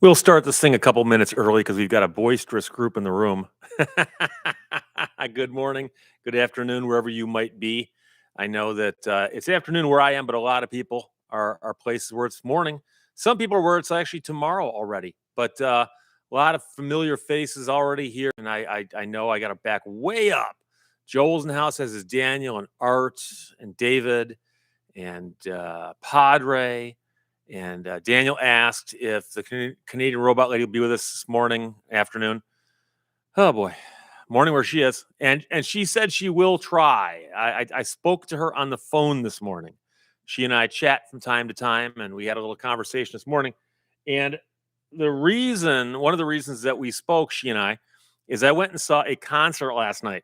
We'll start this thing a couple minutes early because we've got a boisterous group in the room. Good morning, good afternoon, wherever you might be. I know that it's afternoon where I am, but a lot of people are places where it's morning. Some people are where it's actually tomorrow already. But a lot of familiar faces already here, and I know I got to back way up. Joel's in the house, as is Daniel and Art and David and Padre. And Daniel asked if the Canadian robot lady will be with us this morning, afternoon. Oh boy, morning where she is, and she said she will try. I spoke to her on the phone this morning. She and I chat from time to time, and we had a little conversation this morning. And one of the reasons that we spoke, she and I, is I went and saw a concert last night,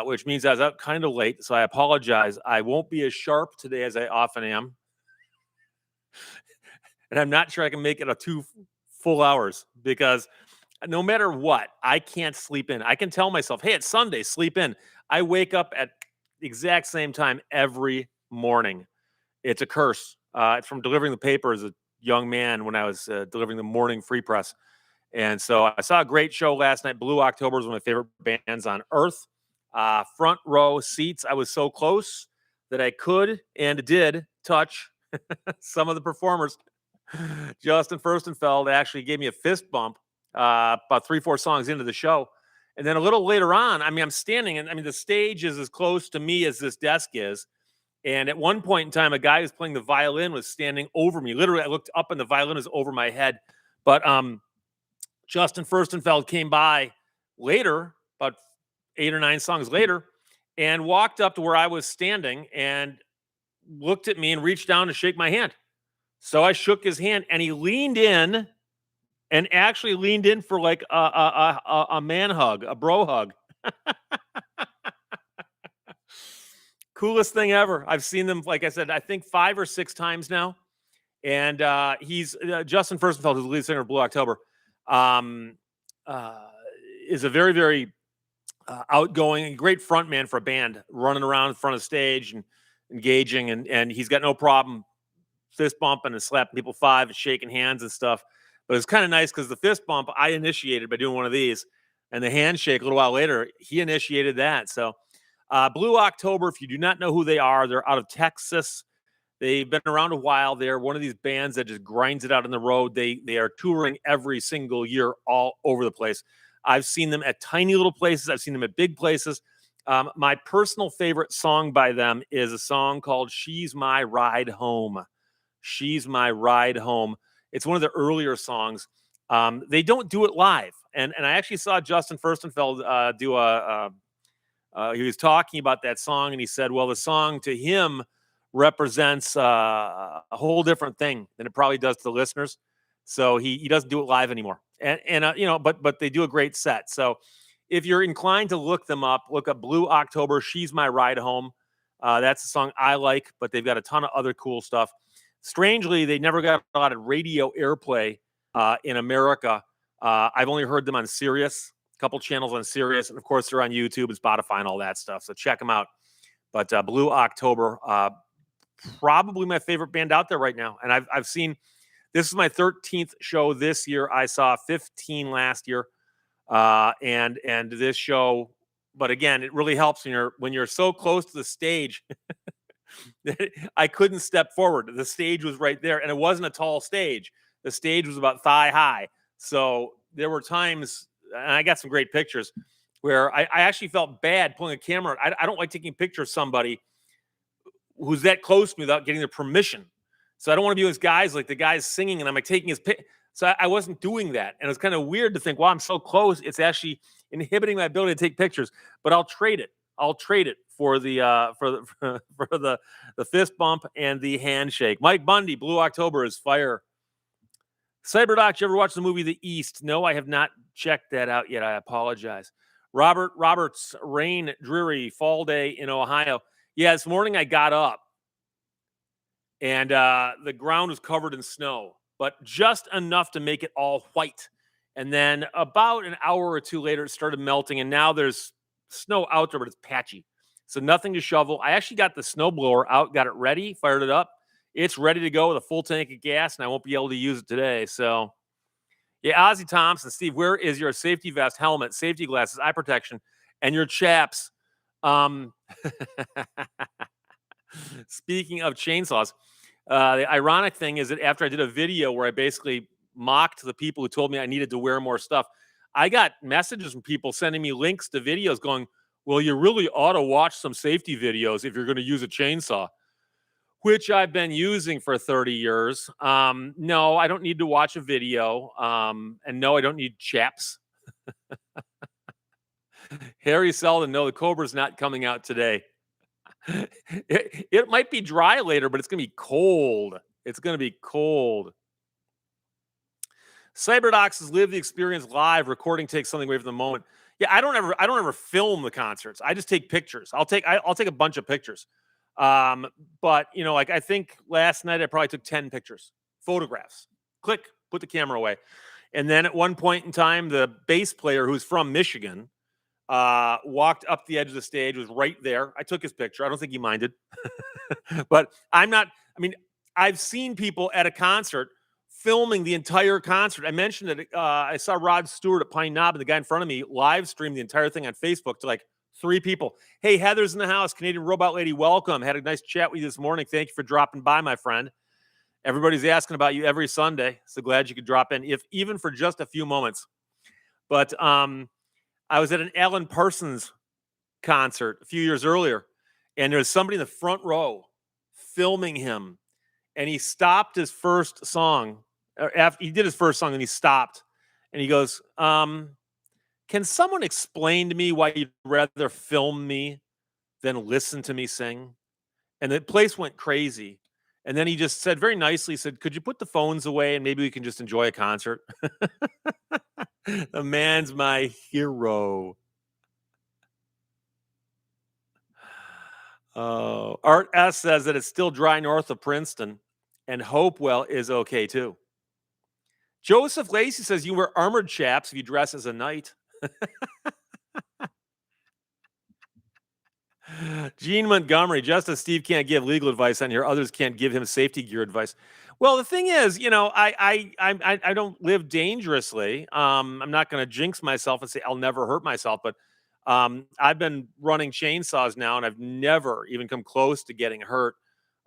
which means I was out kind of late. So I apologize. I won't be as sharp today as I often am, and I'm not sure I can make it a 2 full hours because no matter what, I can't sleep in. I can tell myself, hey, it's Sunday, sleep in. I wake up at the exact same time every morning. It's a curse. It's from delivering the paper as a young man when I was delivering the morning free press. And so I saw a great show last night. Blue October is one of my favorite bands on earth. Front row seats. I was so close that I could and did touch some of the performers. Justin Furstenfeld actually gave me a fist bump about 3-4 songs into the show. And then a little later on, I'm standing, and the stage is as close to me as this desk is. And at one point in time, a guy who's playing the violin was standing over me. Literally, I looked up and the violin was over my head. But Justin Furstenfeld came by later, about 8 or 9 songs later, and walked up to where I was standing and looked at me and reached down to shake my hand. So I shook his hand, and he leaned in and actually leaned in for like a man hug, a bro hug. Coolest thing ever. I've seen them, like I said, I think 5 or 6 times now. And he's Justin Furstenfeld, who's the lead singer of Blue October, is a very, very outgoing and great front man for a band, running around in front of the stage and engaging. And he's got no problem fist bumping and slapping people 5 and shaking hands and stuff. But it's kind of nice because the fist bump I initiated by doing one of these, and the handshake a little while later, he initiated that. So Blue October, if you do not know who they are, they're out of Texas. They've been around a while. They're one of these bands that just grinds it out on the road. They are touring every single year all over the place. I've seen them at tiny little places. I've seen them at big places. My personal favorite song by them is a song called She's My Ride Home. She's My Ride Home. It's one of the earlier songs. They don't do it live. And I actually saw Justin Furstenfeld do he was talking about that song, and he said, well, the song to him represents a whole different thing than it probably does to the listeners. So he doesn't do it live anymore. But they do a great set. So if you're inclined to look them up, look up Blue October, She's My Ride Home. That's the song I like, but they've got a ton of other cool stuff. Strangely, they never got a lot of radio airplay in America. I've only heard them on Sirius, a couple channels on Sirius, and of course they're on YouTube and Spotify and all that stuff. So check them out. But Blue October, probably my favorite band out there right now. And I've seen, this is my 13th show this year. I saw 15 last year, and this show. But again, it really helps when you're so close to the stage. I couldn't step forward. The stage was right there, and it wasn't a tall stage. The stage was about thigh high. So there were times, and I got some great pictures, where I actually felt bad pulling a camera. I don't like taking a picture of somebody who's that close to me without getting their permission. So I don't want to be with guys like the guy's singing, and I'm like taking his pic. So I wasn't doing that. And it's kind of weird to think, well, I'm so close. It's actually inhibiting my ability to take pictures, but I'll trade it. I'll trade it for the fist bump and the handshake. Mike Bundy, Blue October is fire. Cyberdoc, you ever watch the movie The East? No, I have not checked that out yet. I apologize. Roberts, rain, dreary, fall day in Ohio. Yeah, this morning I got up and the ground was covered in snow, but just enough to make it all white. And then about an hour or two later, it started melting, and now there's snow out there, but it's patchy. So nothing to shovel. I actually got the snowblower out, got it ready, fired it up. It's ready to go with a full tank of gas, and I won't be able to use it today. So Yeah, Ozzy Thompson, Steve, where is your safety vest, helmet, safety glasses, eye protection, and your chaps? Um, Speaking of chainsaws, the ironic thing is that after I did a video where I basically mocked the people who told me I needed to wear more stuff, I got messages from people sending me links to videos going, well, you really ought to watch some safety videos if you're going to use a chainsaw, which I've been using for 30 years. No, I don't need to watch a video. And no, I don't need chaps. Harry Seldon, no, the Cobra's not coming out today. It might be dry later, but it's going to be cold. It's going to be cold. Cyberdocs has lived the experience live. Recording takes something away from the moment. Yeah, I don't ever film the concerts. I just take pictures. I'll take a bunch of pictures. But like I think last night I probably took 10 pictures, photographs. Click, put the camera away. And then at one point in time, the bass player who's from Michigan walked up the edge of the stage, was right there. I took his picture. I don't think he minded. But I'm not, I mean, I've seen people at a concert filming the entire concert. I mentioned that I saw Rod Stewart at Pine Knob, and the guy in front of me live streamed the entire thing on Facebook to like 3 people. Hey, Heather's in the house. Canadian Robot Lady, welcome. Had a nice chat with you this morning. Thank you for dropping by, my friend. Everybody's asking about you every Sunday. So glad you could drop in, if even for just a few moments. But I was at an Alan Parsons concert a few years earlier, and there was somebody in the front row filming him, and he stopped his first song. After he did his first song, and he stopped, and he goes, "Can someone explain to me why you'd rather film me than listen to me sing?" And the place went crazy. And then he just said very nicely, said, "Could you put the phones away and maybe we can just enjoy a concert?" The man's my hero. Oh, Art S says that it's still dry north of Princeton, and Hopewell is okay too. Joseph Lacey says you wear armored chaps if you dress as a knight. Gene Montgomery, just as Steve can't give legal advice on here, others can't give him safety gear advice. Well, the thing is, I don't live dangerously. I'm not going to jinx myself and say I'll never hurt myself, but I've been running chainsaws now, and I've never even come close to getting hurt.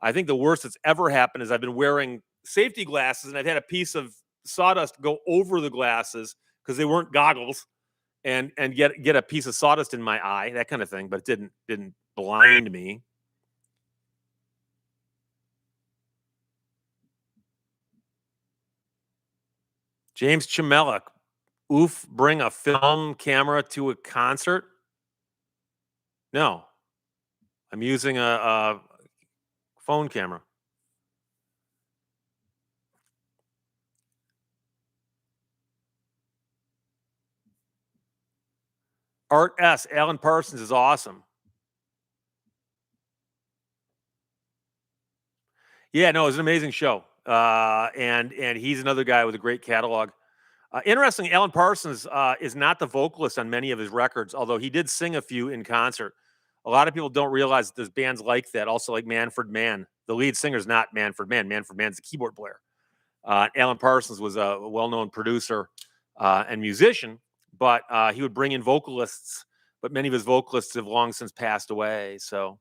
I think the worst that's ever happened is I've been wearing safety glasses, and I've had a piece of sawdust go over the glasses because they weren't goggles, and get a piece of sawdust in my eye, that kind of thing, but it didn't blind me. James Chimeluk, oof, bring a film camera to a concert? No, I'm using a phone camera. Art S. Alan Parsons is awesome. Yeah, no, it's an amazing show. And he's another guy with a great catalog. Interesting, Alan Parsons is not the vocalist on many of his records, although he did sing a few in concert. A lot of people don't realize that there's bands like that, also like Manfred Mann. The lead singer is not Manfred Mann. Manfred Mann's the keyboard player. Alan Parsons was a well-known producer and musician, but he would bring in vocalists, but many of his vocalists have long since passed away. So,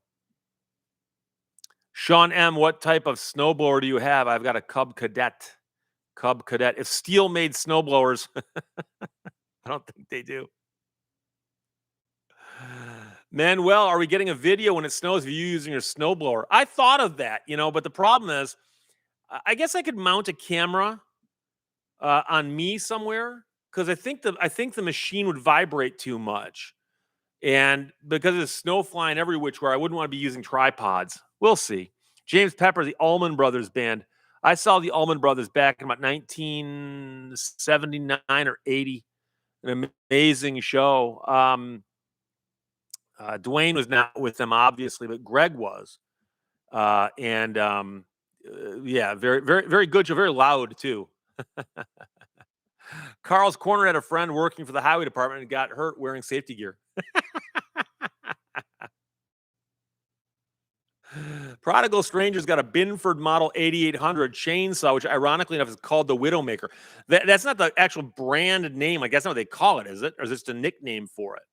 Sean M., what type of snowblower do you have? I've got a Cub Cadet. Cub Cadet. If Steel made snowblowers, I don't think they do. Manuel, are we getting a video when it snows of you using your snowblower? I thought of that, but the problem is, I guess I could mount a camera on me somewhere, because I think the machine would vibrate too much, and because there's snow flying every which where, I wouldn't want to be using tripods. We'll see. James Pepper, the Allman Brothers Band. I saw the Allman Brothers back in about 1979 or 80. An amazing show. Dwayne was not with them, obviously, but Greg was. And yeah, very, very, very good show. Very loud, too. Carl's Corner had a friend working for the highway department and got hurt wearing safety gear. Prodigal Stranger's got a Binford Model 8800 chainsaw, which ironically enough is called the Widowmaker. That's not the actual brand name. Like, that's not what they call it, is it? Or is it just a nickname for it?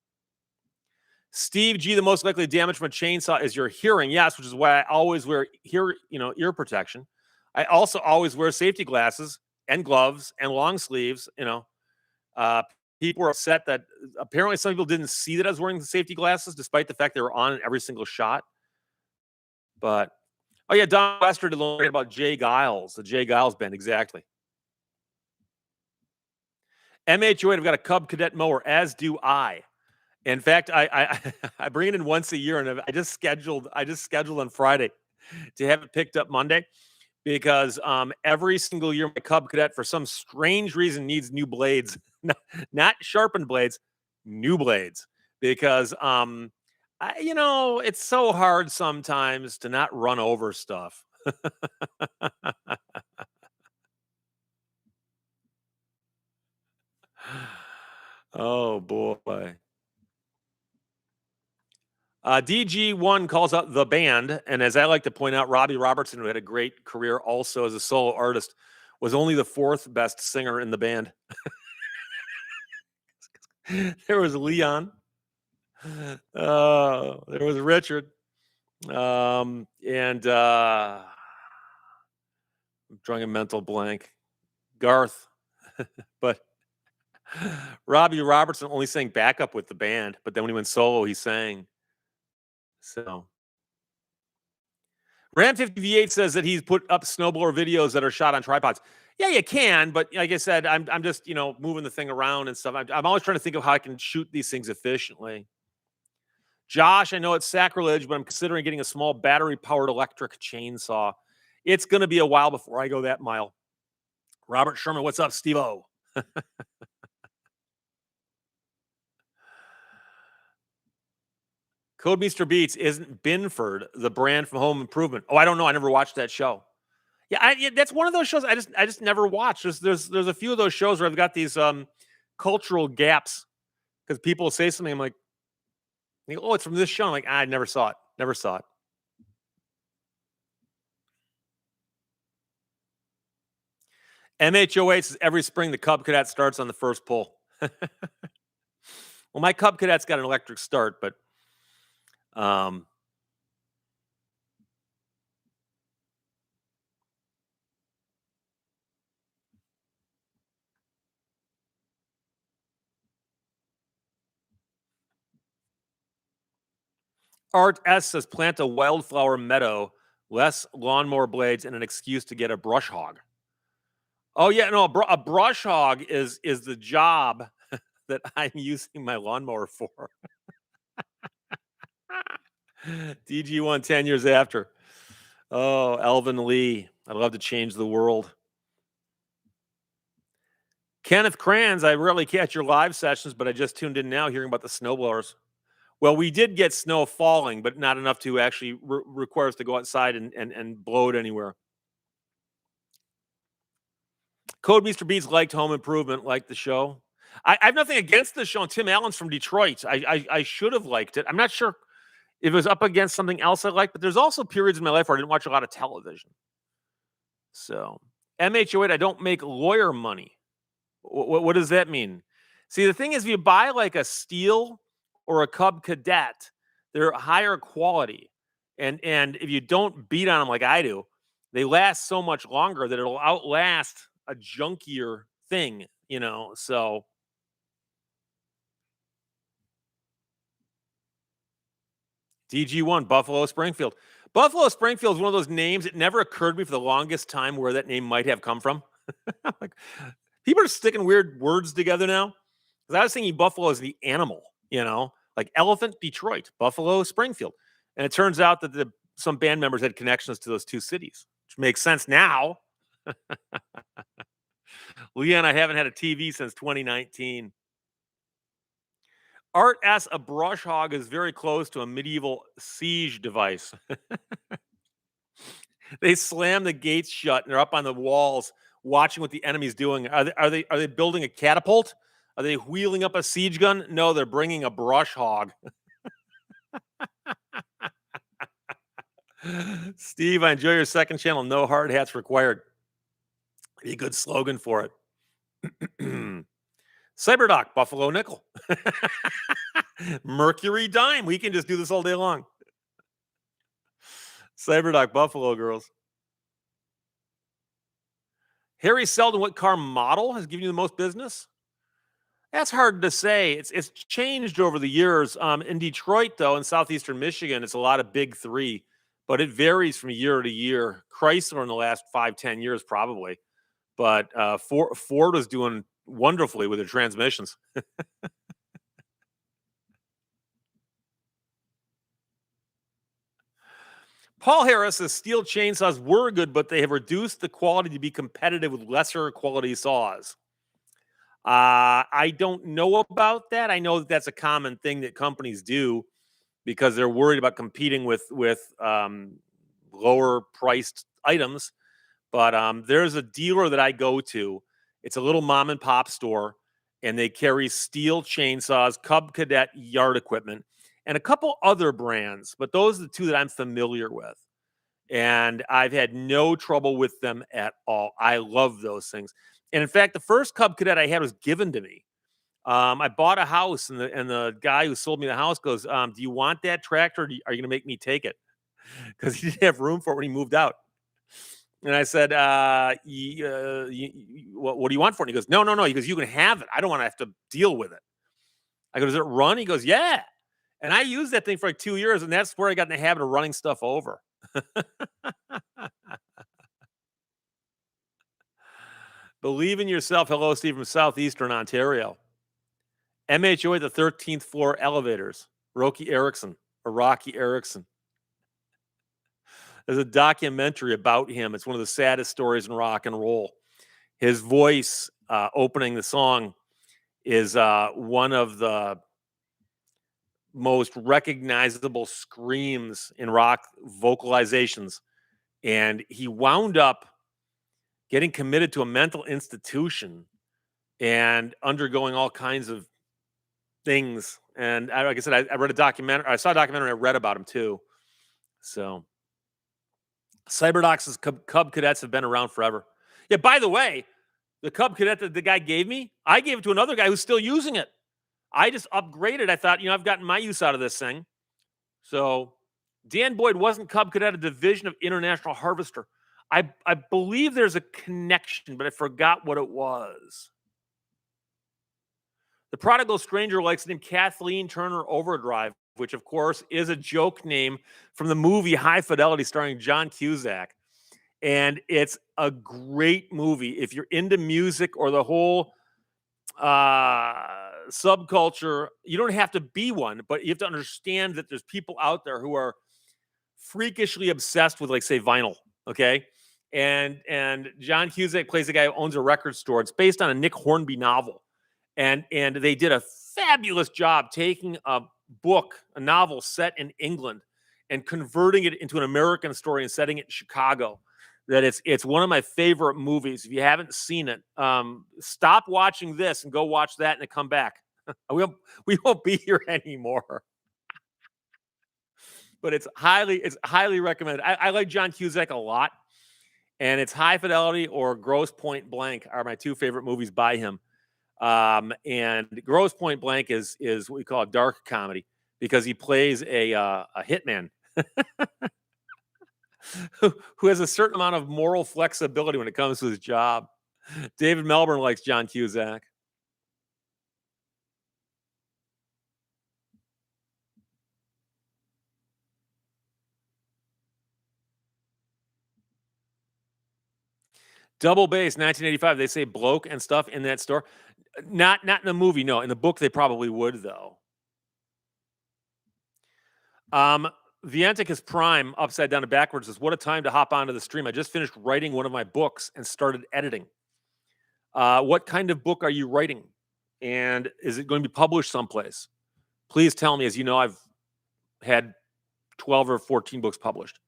Steve G, the most likely damage from a chainsaw is your hearing. Yes, which is why I always wear ear protection. I also always wear safety glasses and gloves and long sleeves. Uh, people were upset that apparently some people didn't see that I was wearing the safety glasses, despite the fact they were on in every single shot. But oh yeah, Don Wester did learn about Jay Giles, the Jay Giles band, exactly. MH08, I've got a Cub Cadet mower, as do I. In fact, I I bring it in once a year, and I just scheduled on Friday to have it picked up Monday because every single year my Cub Cadet for some strange reason needs new blades, not sharpened blades, new blades because it's so hard sometimes to not run over stuff. Oh boy. DG1 calls out the band, and as I like to point out, Robbie Robertson, who had a great career also as a solo artist, was only the fourth best singer in the band. There was Leon. There was Richard. And I'm drawing a mental blank. Garth. But Robbie Robertson only sang backup with the band, but then when he went solo, he sang. So Ram 50V8 says that he's put up snowblower videos that are shot on tripods. Yeah, you can, but like I said, I'm just moving the thing around and stuff. I'm always trying to think of how I can shoot these things efficiently. Josh, I know it's sacrilege, but I'm considering getting a small battery powered electric chainsaw. It's going to be a while before I go that mile. Robert Sherman, what's up, Steve O? Code Meester Beats isn't Binford the brand from Home Improvement? Oh, I don't know. I never watched that show. Yeah, that's one of those shows I just never watched. There's a few of those shows where I've got these cultural gaps because people say something. I'm like, oh, it's from this show. I'm like, I never saw it. Never saw it. MHOH says every spring the Cub Cadet starts on the first pull. Well, my Cub Cadet's got an electric start, but um, Art S says plant a wildflower meadow, less lawnmower blades, and an excuse to get a brush hog. Oh yeah, no, a brush hog is the job that I'm using my lawnmower for. DG1 10 years after. Oh, Elvin Lee. I'd love to change the world. Kenneth Kranz, I rarely catch your live sessions, but I just tuned in now hearing about the snowblowers. Well, we did get snow falling, but not enough to actually require us to go outside and blow it anywhere. Code Mr. Beats liked Home Improvement, liked the show. I have nothing against the show. And Tim Allen's from Detroit. I should have liked it. I'm not sure if it was up against something else I liked, but there's also periods in my life where I didn't watch a lot of television. So MH08, I don't make lawyer money. What does that mean? See, the thing is, if you buy like a Steel or a Cub Cadet, they're higher quality, and if you don't beat on them like I do, they last so much longer that it'll outlast a junkier thing. So DG1 Buffalo Springfield. Buffalo Springfield is one of those names. It never occurred to me for the longest time where that name might have come from. Like, people are sticking weird words together now. Because I was thinking Buffalo is the animal, like elephant, Detroit, Buffalo, Springfield. And it turns out that some band members had connections to those two cities, which makes sense now. Leon, I haven't had a TV since 2019. Art asks, a brush hog is very close to a medieval siege device. They slam the gates shut and they're up on the walls watching what the enemy's doing. Are they building a catapult? Are they wheeling up a siege gun? No, they're bringing a brush hog. Steve, I enjoy your second channel. No hard hats required. Be a good slogan for it. Cyberdoc, Buffalo Nickel. Mercury Dime. We can just do this all day long. Cyberdoc, Buffalo Girls. Harry Seldon, what car model has given you the most business? That's hard to say. It's changed over the years. In Detroit, though, in southeastern Michigan, it's a lot of big three, but it varies from year to year. Chrysler in the last 5-10 years, probably, but Ford was doing wonderfully with their transmissions. Paul Harris says steel chainsaws were good, but they have reduced the quality to be competitive with lesser quality saws. I don't know about that. I know that that's a common thing that companies do because they're worried about competing with lower priced items. But there's a dealer that I go to. It's a little mom and pop store, and they carry steel chainsaws, Cub Cadet yard equipment, and a couple other brands. But those are the two that I'm familiar with. And I've had no trouble with them at all. I love those things. And in fact, the first Cub Cadet I had was given to me. I bought a house, and the guy who sold me the house goes, "Do you want that tractor? Or are you going to make me take it?" Because he didn't have room for it when he moved out. And I said, what do you want for it?" And he goes, "No, no, no." He goes, "You can have it. I don't want to have to deal with it." I go, "Does it run?" He goes, "Yeah." And I used that thing for like 2 years, and that's where I got in the habit of running stuff over. Believe in yourself. Hello, Steve from Southeastern Ontario. MHO at the 13th floor elevators. Rocky Erickson or Rocky Erickson. There's a documentary about him. It's one of the saddest stories in rock and roll. His voice opening the song is one of the most recognizable screams in rock vocalizations. And he wound up getting committed to a mental institution and undergoing all kinds of things. And like I said, I read a documentary. I saw a documentary. I read about him too. So Cyberdocs' Cub Cadets have been around forever. Yeah, by the way, the Cub Cadet that the guy gave me, I gave it to another guy who's still using it. I just upgraded. I thought, I've gotten my use out of this thing. So Dan Boyd wasn't Cub Cadet, a division of International Harvester. I believe there's a connection, but I forgot what it was. The Prodigal Stranger likes the name Kathleen Turner Overdrive, which of course is a joke name from the movie High Fidelity starring John Cusack. And it's a great movie. If you're into music or the whole subculture, you don't have to be one, but you have to understand that there's people out there who are freakishly obsessed with, like, say, vinyl. Okay. And John Cusack plays a guy who owns a record store. It's based on a Nick Hornby novel. And they did a fabulous job taking a book, a novel set in England, and converting it into an American story and setting it in Chicago. That it's one of my favorite movies. If you haven't seen it, stop watching this and go watch that, and then come back. We won't be here anymore. But it's highly recommended. I like John Cusack a lot, and it's High Fidelity or Gross Point Blank are my two favorite movies by him. And Gross Point Blank is what we call a dark comedy because he plays a hitman who has a certain amount of moral flexibility when it comes to his job. David Melbourne likes John Cusack. Double Bass, 1985. They say bloke and stuff in that store. Not in the movie, no. In the book, they probably would, though. Vienticus Prime, upside down and backwards, says, "What a time to hop onto the stream. I just finished writing one of my books and started editing." What kind of book are you writing? And is it going to be published someplace? Please tell me. As you know, I've had 12 or 14 books published.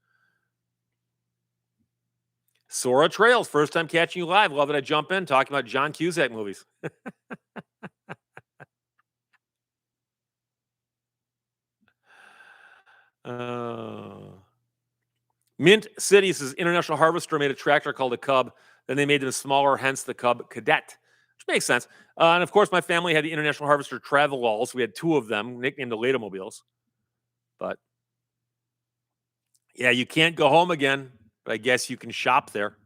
Sora Trails, first time catching you live. Love that I jump in talking about John Cusack movies. uh, Mint City says International Harvester made a tractor called a Cub. Then they made them smaller, hence the Cub Cadet, which makes sense. And of course, my family had the International Harvester travel walls. We had two of them, nicknamed the Lehto mobiles. But yeah, you can't go home again, but I guess you can shop there.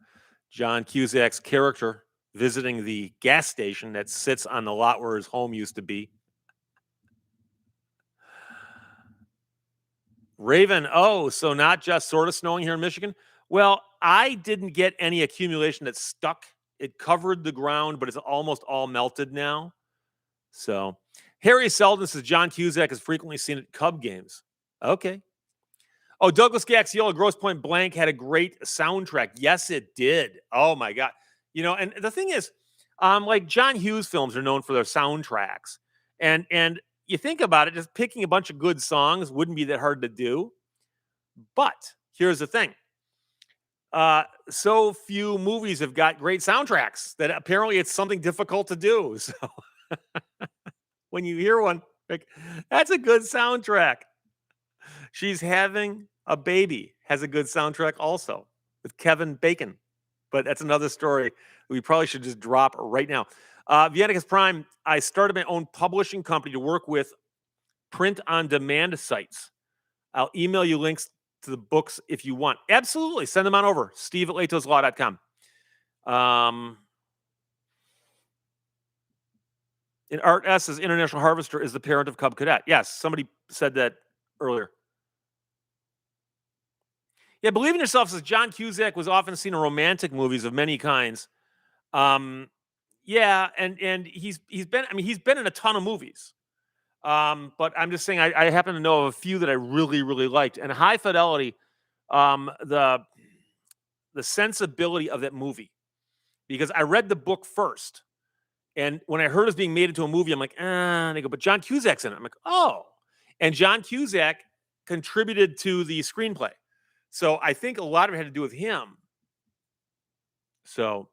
John Cusack's character visiting the gas station that sits on the lot where his home used to be. Raven, oh, so not just sort of snowing here in Michigan? Well, I didn't get any accumulation that stuck. It covered the ground, but it's almost all melted now. So, Harry Selden says John Cusack is frequently seen at Cub games. Okay. Oh, Douglas Gaxiola, Grosse Point Blank had a great soundtrack. Yes, it did. Oh my God. And the thing is, like John Hughes films are known for their soundtracks. And you think about it, just picking a bunch of good songs wouldn't be that hard to do. But here's the thing. So few movies have got great soundtracks that apparently it's something difficult to do. So when you hear one, like, that's a good soundtrack. She's Having a Baby has a good soundtrack also with Kevin Bacon. But that's another story we probably should just drop right now. Viennicus Prime, I started my own publishing company to work with print-on-demand sites. I'll email you links to the books if you want. Absolutely. Send them on over. Steve@Lehto'sLaw.com. And Art S says International Harvester is the parent of Cub Cadet. Yes, somebody said that earlier. Yeah, Believe in Yourself says John Cusack was often seen in romantic movies of many kinds. Yeah, and he's been in a ton of movies. But I'm just saying I happen to know of a few that I really, really liked. And High Fidelity, the sensibility of that movie, because I read the book first. And when I heard it was being made into a movie, I'm like, and they go, but John Cusack's in it. I'm like, oh. And John Cusack contributed to the screenplay. So I think a lot of it had to do with him. So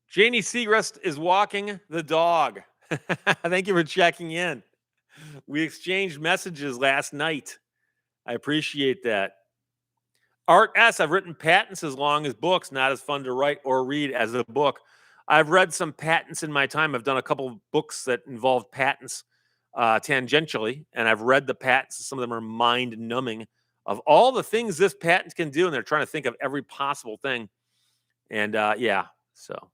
Janie Segrest is walking the dog. Thank you for checking in. We exchanged messages last night. I appreciate that. Art S, I've written patents as long as books, not as fun to write or read as a book. I've read some patents in my time. I've done a couple of books that involve patents tangentially, and I've read the patents. Some of them are mind-numbing of all the things this patent can do, and they're trying to think of every possible thing. And yeah, so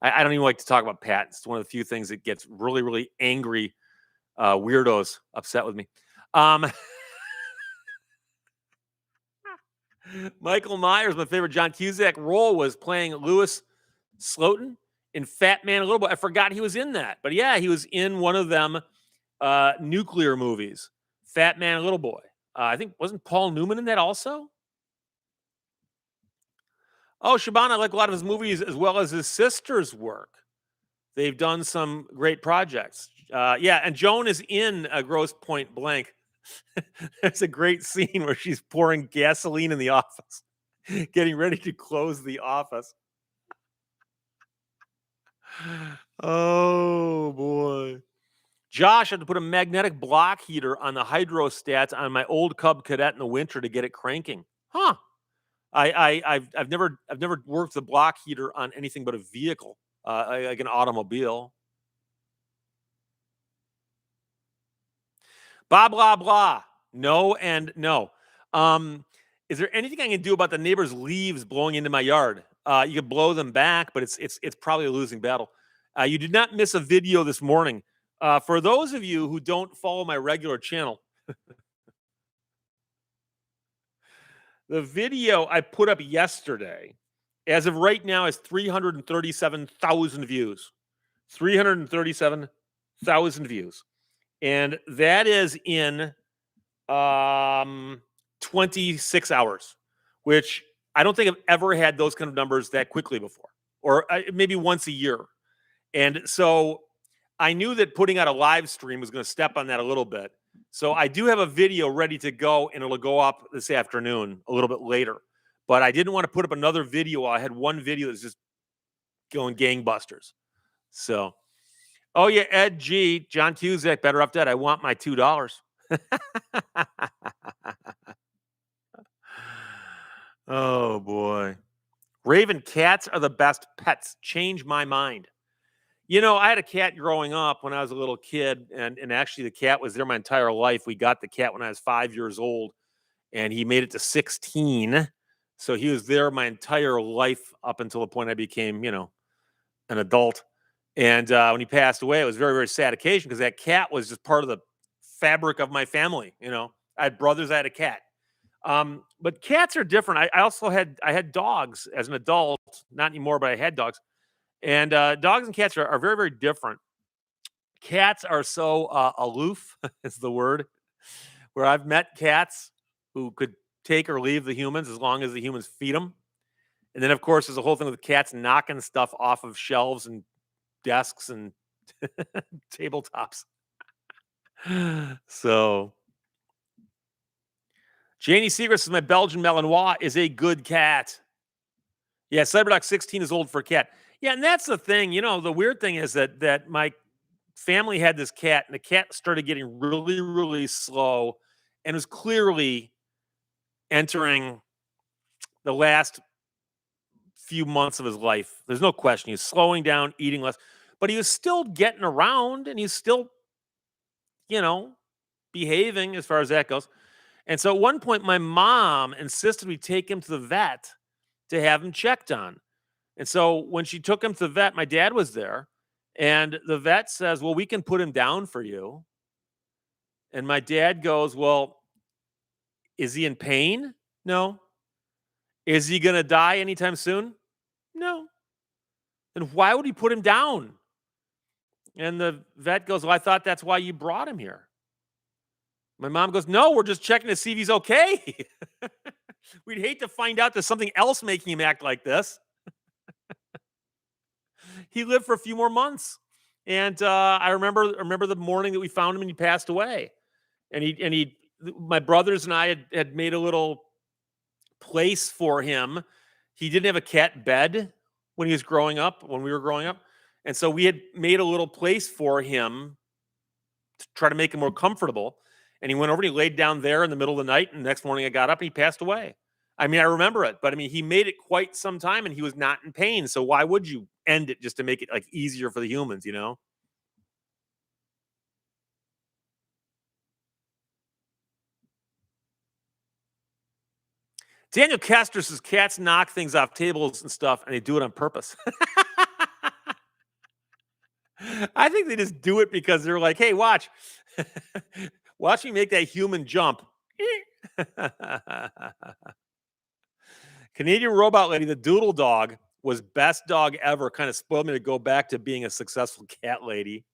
I don't even like to talk about patents. It's one of the few things that gets really, really angry weirdos upset with me. Michael Myers, my favorite John Cusack role was playing Louis Slotin in Fat Man a Little Boy. I forgot he was in that. But yeah, he was in one of them nuclear movies. Fat Man a Little Boy. I think, wasn't Paul Newman in that also? Oh, Shaban, I like a lot of his movies as well as his sister's work. They've done some great projects. Yeah, and Joan is in Grosse Point Blank. There's a great scene where she's pouring gasoline in the office, getting ready to close the office. Oh, boy. Josh had to put a magnetic block heater on the hydrostats on my old Cub Cadet in the winter to get it cranking. Huh. I've never worked the block heater on anything but a vehicle, like an automobile. Blah, blah, blah. No and no. Is there anything I can do about the neighbor's leaves blowing into my yard? You could blow them back, but it's probably a losing battle. You did not miss a video this morning. For those of you who don't follow my regular channel, the video I put up yesterday, as of right now, is 337,000 views. 337,000 views. And that is in 26 hours, which I don't think I've ever had those kind of numbers that quickly before, or maybe once a year. And so I knew that putting out a live stream was going to step on that a little bit. So I do have a video ready to go, and it'll go up this afternoon a little bit later. But I didn't want to put up another video. I had one video that's just going gangbusters. So, oh yeah, Ed G, John Cusack, better off dead. I want my $2. Oh boy. Raven, cats are the best pets. Change my mind. I had a cat growing up when I was a little kid, and actually the cat was there my entire life. We got the cat when I was 5 years old, and he made it to 16. So he was there my entire life up until the point I became, an adult. And when he passed away, it was a very, very sad occasion because that cat was just part of the fabric of my family. I had brothers, I had a cat. But cats are different. I had dogs as an adult, not anymore, but I had dogs. And dogs and cats are very, very different. Cats are so aloof, is the word, where I've met cats who could take or leave the humans as long as the humans feed them. And then, of course, there's a whole thing with cats knocking stuff off of shelves and desks and tabletops. So, Janie Segrist says my Belgian Malinois is a good cat. Yeah, Cyberdoc 16 is old for a cat. Yeah, and that's the thing. The weird thing is that my family had this cat, and the cat started getting really, really slow and was clearly entering the last few months of his life. There's no question. He was slowing down, eating less, but he was still getting around and he's still, behaving as far as that goes. And so at one point, my mom insisted we take him to the vet to have him checked on. And so when she took him to the vet, my dad was there. And the vet says, well, we can put him down for you. And my dad goes, well, is he in pain? No. Is he going to die anytime soon? No. Then why would he put him down? And the vet goes, well, I thought that's why you brought him here. My mom goes, no, we're just checking to see if he's okay. We'd hate to find out there's something else making him act like this. He lived for a few more months. And I remember the morning that we found him and he passed away. And my brothers and I had made a little place for him. He didn't have a cat bed when we were growing up. And so we had made a little place for him to try to make him more comfortable. And he went over and he laid down there in the middle of the night. And the next morning I got up and he passed away. I remember it, but he made it quite some time and he was not in pain. So why would you end it just to make it like easier for the humans, Daniel Castor says cats knock things off tables and stuff and they do it on purpose. I think they just do it because they're like, hey, watch. Watch me make that human jump. Canadian Robot Lady, the Doodle Dog, was best dog ever. Kind of spoiled me to go back to being a successful cat lady.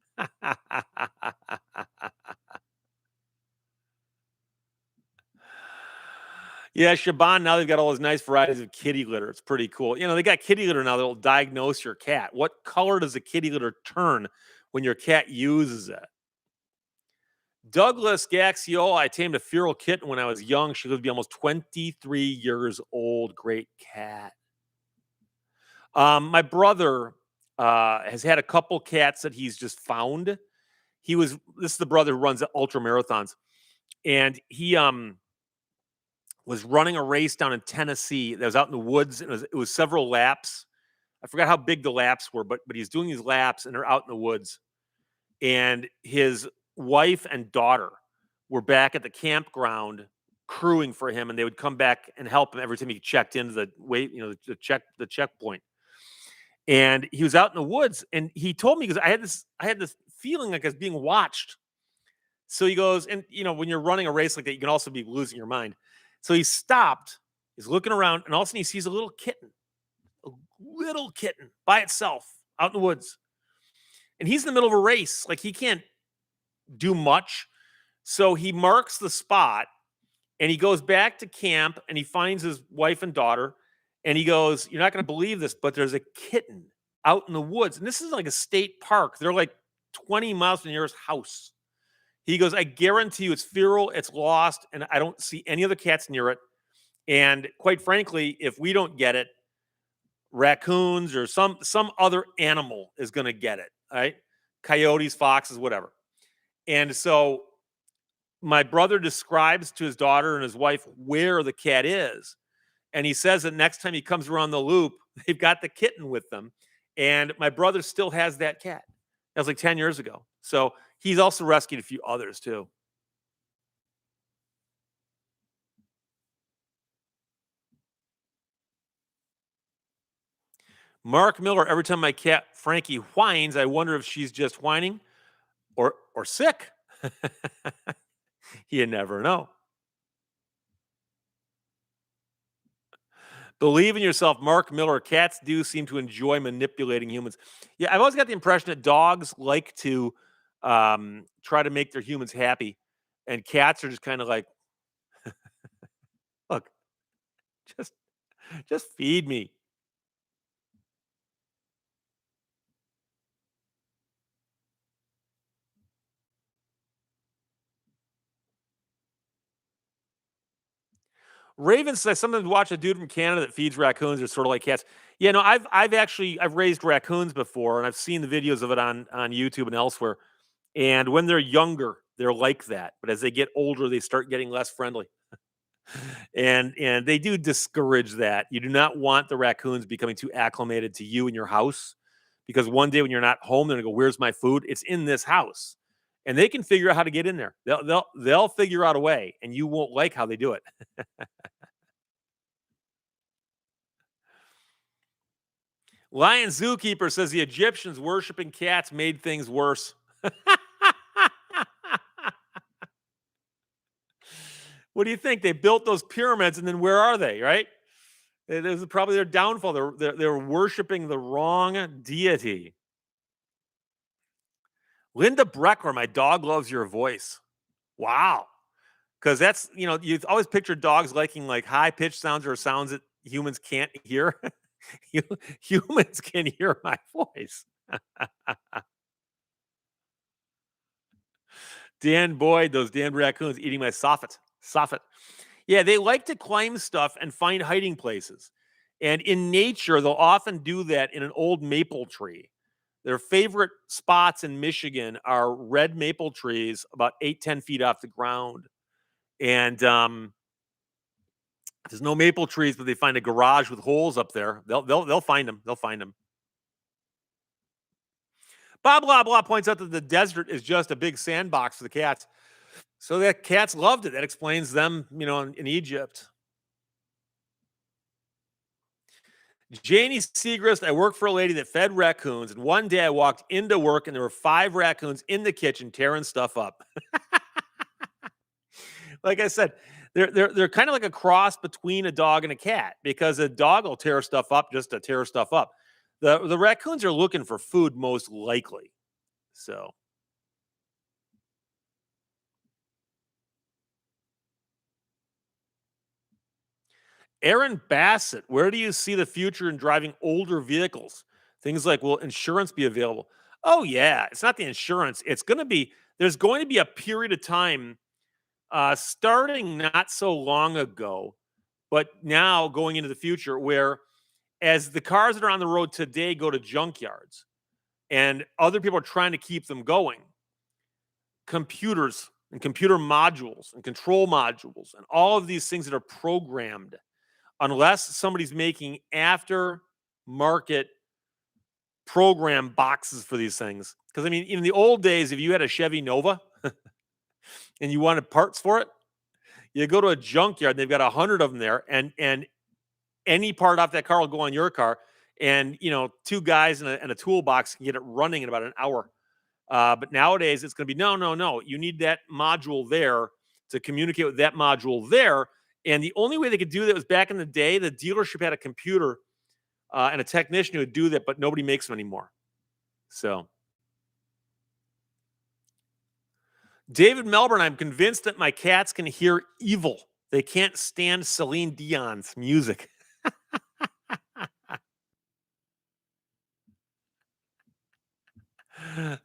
Yeah, Shaban, now they've got all those nice varieties of kitty litter. It's pretty cool. They got kitty litter now that'll diagnose your cat. What color does a kitty litter turn when your cat uses it? Douglas Gaxiola, I tamed a feral kitten when I was young. She lived to be almost 23 years old. Great cat. My brother has had a couple cats that he's just found. This is the brother who runs ultra marathons. And he was running a race down in Tennessee that was out in the woods. It was several laps. I forgot how big the laps were, but he's doing these laps and they're out in the woods. And his wife and daughter were back at the campground crewing for him, and they would come back and help him every time he checked into the checkpoint. And he was out in the woods, and he told me, because I had this feeling like I was being watched. So he goes, and when you're running a race like that, you can also be losing your mind. So he stopped, he's looking around, and all of a sudden he sees a little kitten by itself out in the woods. And he's in the middle of a race. Like, he can't do much. So he marks the spot and he goes back to camp and he finds his wife and daughter. And he goes, you're not going to believe this, but there's a kitten out in the woods. And this is like a state park. They're like 20 miles from the nearest house. He goes, I guarantee you it's feral, it's lost, and I don't see any other cats near it. And quite frankly, if we don't get it, raccoons or some other animal is going to get it, right? Coyotes, foxes, whatever. And so my brother describes to his daughter and his wife where the cat is. And he says that next time he comes around the loop, they've got the kitten with them. And my brother still has that cat. That was like 10 years ago. So he's also rescued a few others too. Mark Miller, every time my cat Frankie whines, I wonder if she's just whining or sick. You never know. Believe in yourself, Mark Miller. Cats do seem to enjoy manipulating humans. Yeah, I've always got the impression that dogs like to try to make their humans happy, and cats are just kind of like, look, just just feed me. Raven says sometimes watch a dude from Canada that feeds raccoons are sort of like cats. Yeah, no, I've raised raccoons before, and I've seen the videos of it on YouTube and elsewhere. And when they're younger, they're like that, but as they get older, they start getting less friendly. And they do discourage that. You do not want the raccoons becoming too acclimated to you and your house, because one day when you're not home, they're gonna go, "Where's my food?" It's in this house, and they can figure out how to get in there. They'll figure out a way, and you won't like how they do it. Lion Zookeeper says the Egyptians worshiping cats made things worse. What do you think? They built those pyramids, and then where are they? Right? This is probably their downfall. They're worshiping the wrong deity. Linda Breckler, my dog loves your voice. Wow. Because that's, you've always pictured dogs liking like high pitched sounds or sounds that humans can't hear. Humans can hear my voice. Dan Boyd, those damn raccoons eating my soffit. Soffit. Yeah, they like to climb stuff and find hiding places. And in nature, they'll often do that in an old maple tree. Their favorite spots in Michigan are red maple trees about 8, 10 feet off the ground. And there's no maple trees, but they find a garage with holes up there. They'll find them. They'll find them. Bob Blah Blah points out that the desert is just a big sandbox for the cats. So that cats loved it. That explains them, in Egypt. Janie Segrist, I work for a lady that fed raccoons, and one day I walked into work and there were 5 raccoons in the kitchen tearing stuff up. Like I said, they're kind of like a cross between a dog and a cat, because a dog will tear stuff up just to tear stuff up. The raccoons are looking for food most likely. So Aaron Bassett, where do you see the future in driving older vehicles? Things like, will insurance be available? Oh yeah, it's not the insurance. There's going to be a period of time starting not so long ago, but now going into the future, where as the cars that are on the road today go to junkyards and other people are trying to keep them going, computers and computer modules and control modules and all of these things that are programmed, unless somebody's making after market program boxes for these things. Because I mean, in the old days, if you had a Chevy Nova and you wanted parts for it, you go to a junkyard and they've got 100 of them there, and any part off that car will go on your car, and 2 guys and a toolbox can get it running in about an hour. But nowadays it's going to be no, no, no. You need that module there to communicate with that module there. And the only way they could do that was back in the day, the dealership had a computer and a technician who would do that, but nobody makes them anymore. So, David Melbourne, I'm convinced that my cats can hear evil. They can't stand Celine Dion's music.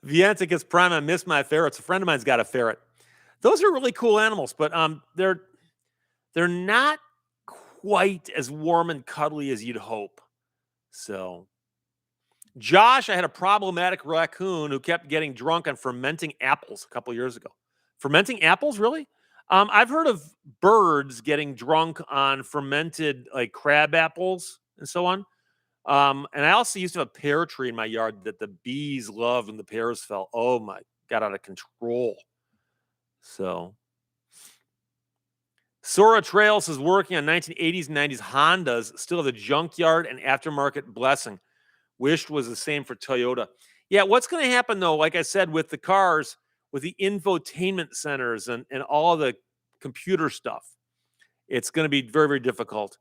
Vienticus Prime, I miss my ferrets. A friend of mine's got a ferret. Those are really cool animals, but they're not quite as warm and cuddly as you'd hope. So, Josh, I had a problematic raccoon who kept getting drunk on fermenting apples a couple years ago. Fermenting apples, really? I've heard of birds getting drunk on fermented like crab apples and so on. And I also used to have a pear tree in my yard that the bees loved when the pears fell. Oh my, got out of control. So Sora Trails is working on 1980s and 90s Hondas, still have the junkyard and aftermarket blessing. Wished was the same for Toyota. Yeah, what's going to happen though, like I said, with the cars, with the infotainment centers and all the computer stuff, it's going to be very, very difficult.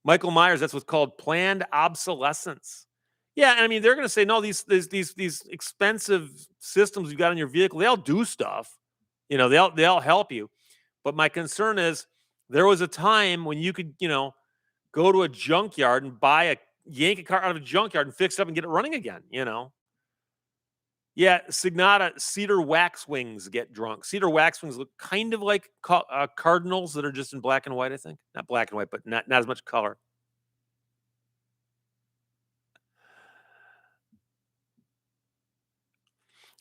Michael Myers, that's what's called planned obsolescence. Yeah, I mean, they're going to say, no, these expensive systems you got in your vehicle, they'll do stuff. They'll help you. But my concern is there was a time when you could, go to a junkyard and yank a car out of a junkyard and fix it up and get it running again. Yeah, Signata cedar waxwings get drunk. Cedar waxwings look kind of like cardinals that are just in black and white, I think. Not black and white, but not as much color.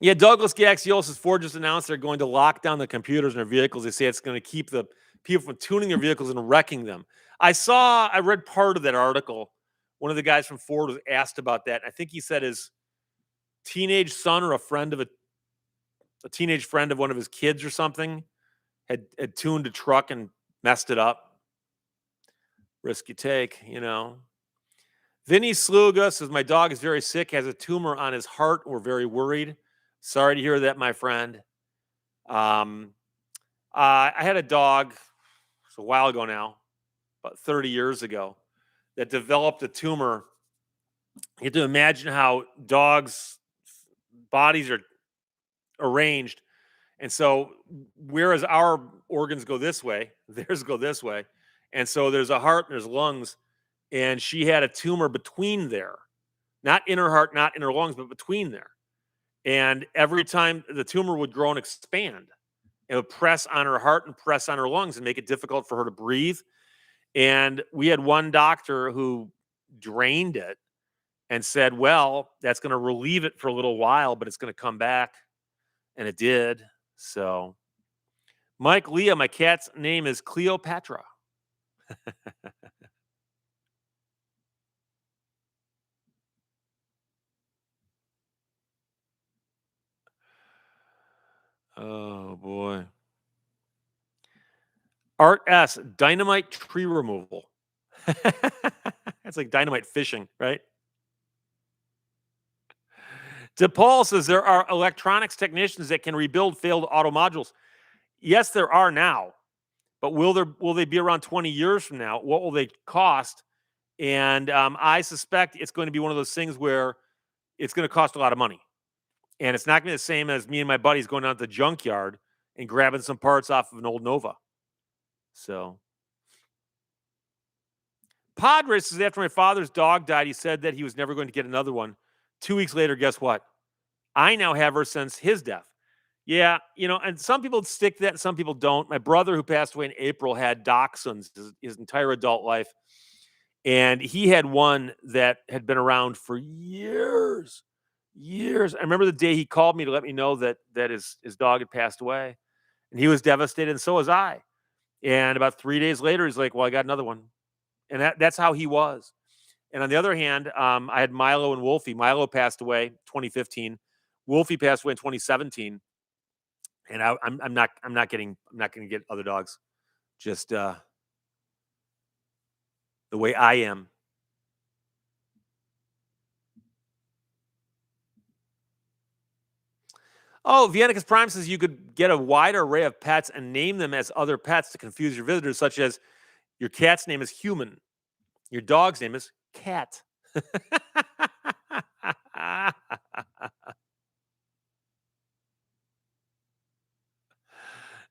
Yeah, Douglas Gaxiola says Ford just announced they're going to lock down the computers in their vehicles. They say it's going to keep the people from tuning their vehicles and wrecking them. I read part of that article. One of the guys from Ford was asked about that. I think he said his teenage son or a teenage friend of one of his kids or something had tuned a truck and messed it up. Risk you take. Vinny Sluga says, my dog is very sick, has a tumor on his heart. We're very worried. Sorry to hear that, my friend. I had a dog, it's a while ago now, about 30 years ago, that developed a tumor. You have to imagine how dogs' bodies are arranged. And so, whereas our organs go this way, theirs go this way. And so, there's a heart and there's lungs. And she had a tumor between there, not in her heart, not in her lungs, but between there. And every time the tumor would grow and expand, it would press on her heart and press on her lungs and make it difficult for her to breathe. And we had one doctor who drained it and said, well, that's going to relieve it for a little while, but it's going to come back. And it did. So, Mike Leah, my cat's name is Cleopatra. Oh, boy. Art S, dynamite tree removal. That's like dynamite fishing, right? DePaul says there are electronics technicians that can rebuild failed auto modules. Yes, there are now, but will they be around 20 years from now? What will they cost? And I suspect it's going to be one of those things where it's going to cost a lot of money, and it's not going to be the same as me and my buddies going down to the junkyard and grabbing some parts off of an old Nova. So, Padres says after my father's dog died, he said that he was never going to get another one. 2 weeks later, guess what? I now have her since his death. Yeah, and some people stick to that and some people don't. My brother, who passed away in April, had dachshunds his entire adult life. And he had one that had been around for years. Years. I remember the day he called me to let me know that his dog had passed away. And he was devastated, and so was I. And about 3 days later, he's like, well, I got another one. And that's how he was. And on the other hand, I had Milo and Wolfie. Milo passed away 2015. Wolfie passed away in 2017. And I'm not going to get other dogs. Just the way I am. Oh, Vienna's Prime says you could get a wide array of pets and name them as other pets to confuse your visitors, such as your cat's name is Human. Your dog's name is Cat.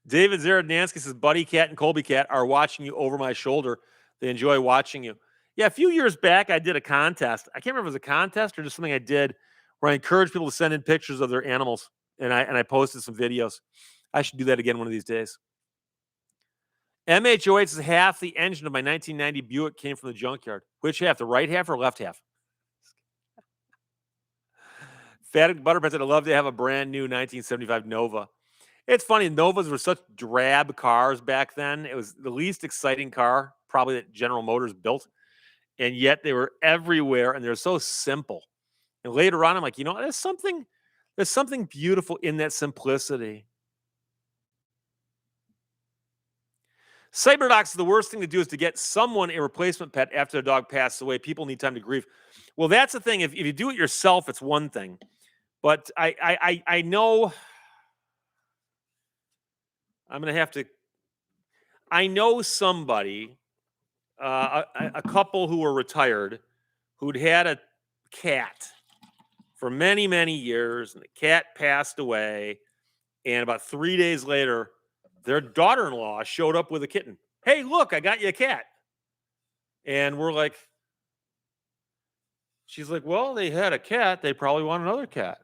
David Zaradnansky says, Buddy Cat and Colby Cat are watching you over my shoulder. They enjoy watching you. Yeah, a few years back, I did a contest. I can't remember if it was a contest or just something I did where I encouraged people to send in pictures of their animals, and I posted some videos. I should do that again one of these days. MHOH says half the engine of my 1990 Buick came from the junkyard. Which half, the right half or left half? Fat Butter said, I'd love to have a brand new 1975 Nova. It's funny, Novas were such drab cars back then. It was the least exciting car probably that General Motors built, and yet they were everywhere and they're so simple. And later on, I'm like, there's something beautiful in that simplicity. Cyberdocs, the worst thing to do is to get someone a replacement pet after their dog passed away. People need time to grieve. Well, that's the thing. If you do it yourself, it's one thing. But I know I'm gonna have to. I know somebody, a couple who were retired, who'd had a cat for many many years, and the cat passed away. And about 3 days later, their daughter-in-law showed up with a kitten. Hey, look, I got you a cat. And we're like, she's like, well, they had a cat. They probably want another cat.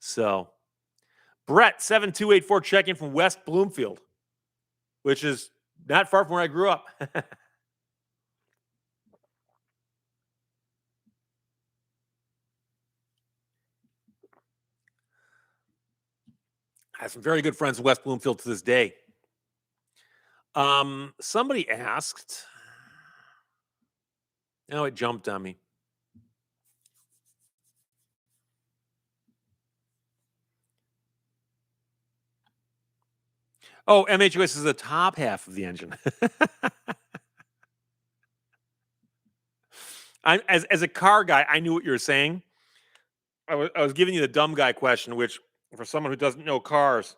So, Brett, 7284 checking from West Bloomfield, which is not far from where I grew up. I have some very good friends in West Bloomfield to this day. Somebody asked, oh, it jumped on me. Oh, MHOS is the top half of the engine. As a car guy, I knew what you were saying. I was giving you the dumb guy question, which for someone who doesn't know cars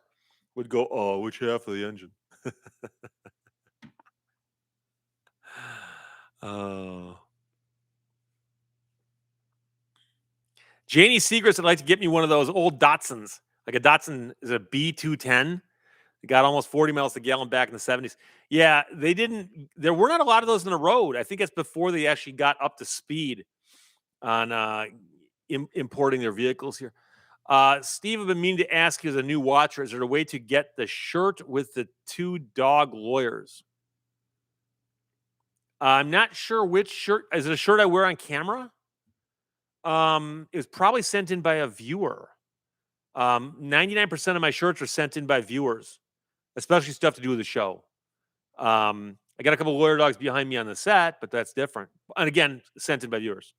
would go, oh, which half of the engine? Oh. Janie's Secrets would like to get me one of those old Datsuns. Like a Datsun is a B210. It got almost 40 miles a gallon back in the 70s. Yeah, there were not a lot of those on the road. I think it's before they actually got up to speed on importing their vehicles here. Steve, I've been meaning to ask you as a new watcher, is there a way to get the shirt with the two dog lawyers? I'm not sure which shirt. Is it a shirt I wear on camera? It was probably sent in by a viewer. 99% of my shirts are sent in by viewers, especially stuff to do with the show. I got a couple of lawyer dogs behind me on the set, but that's different. And again, sent in by viewers.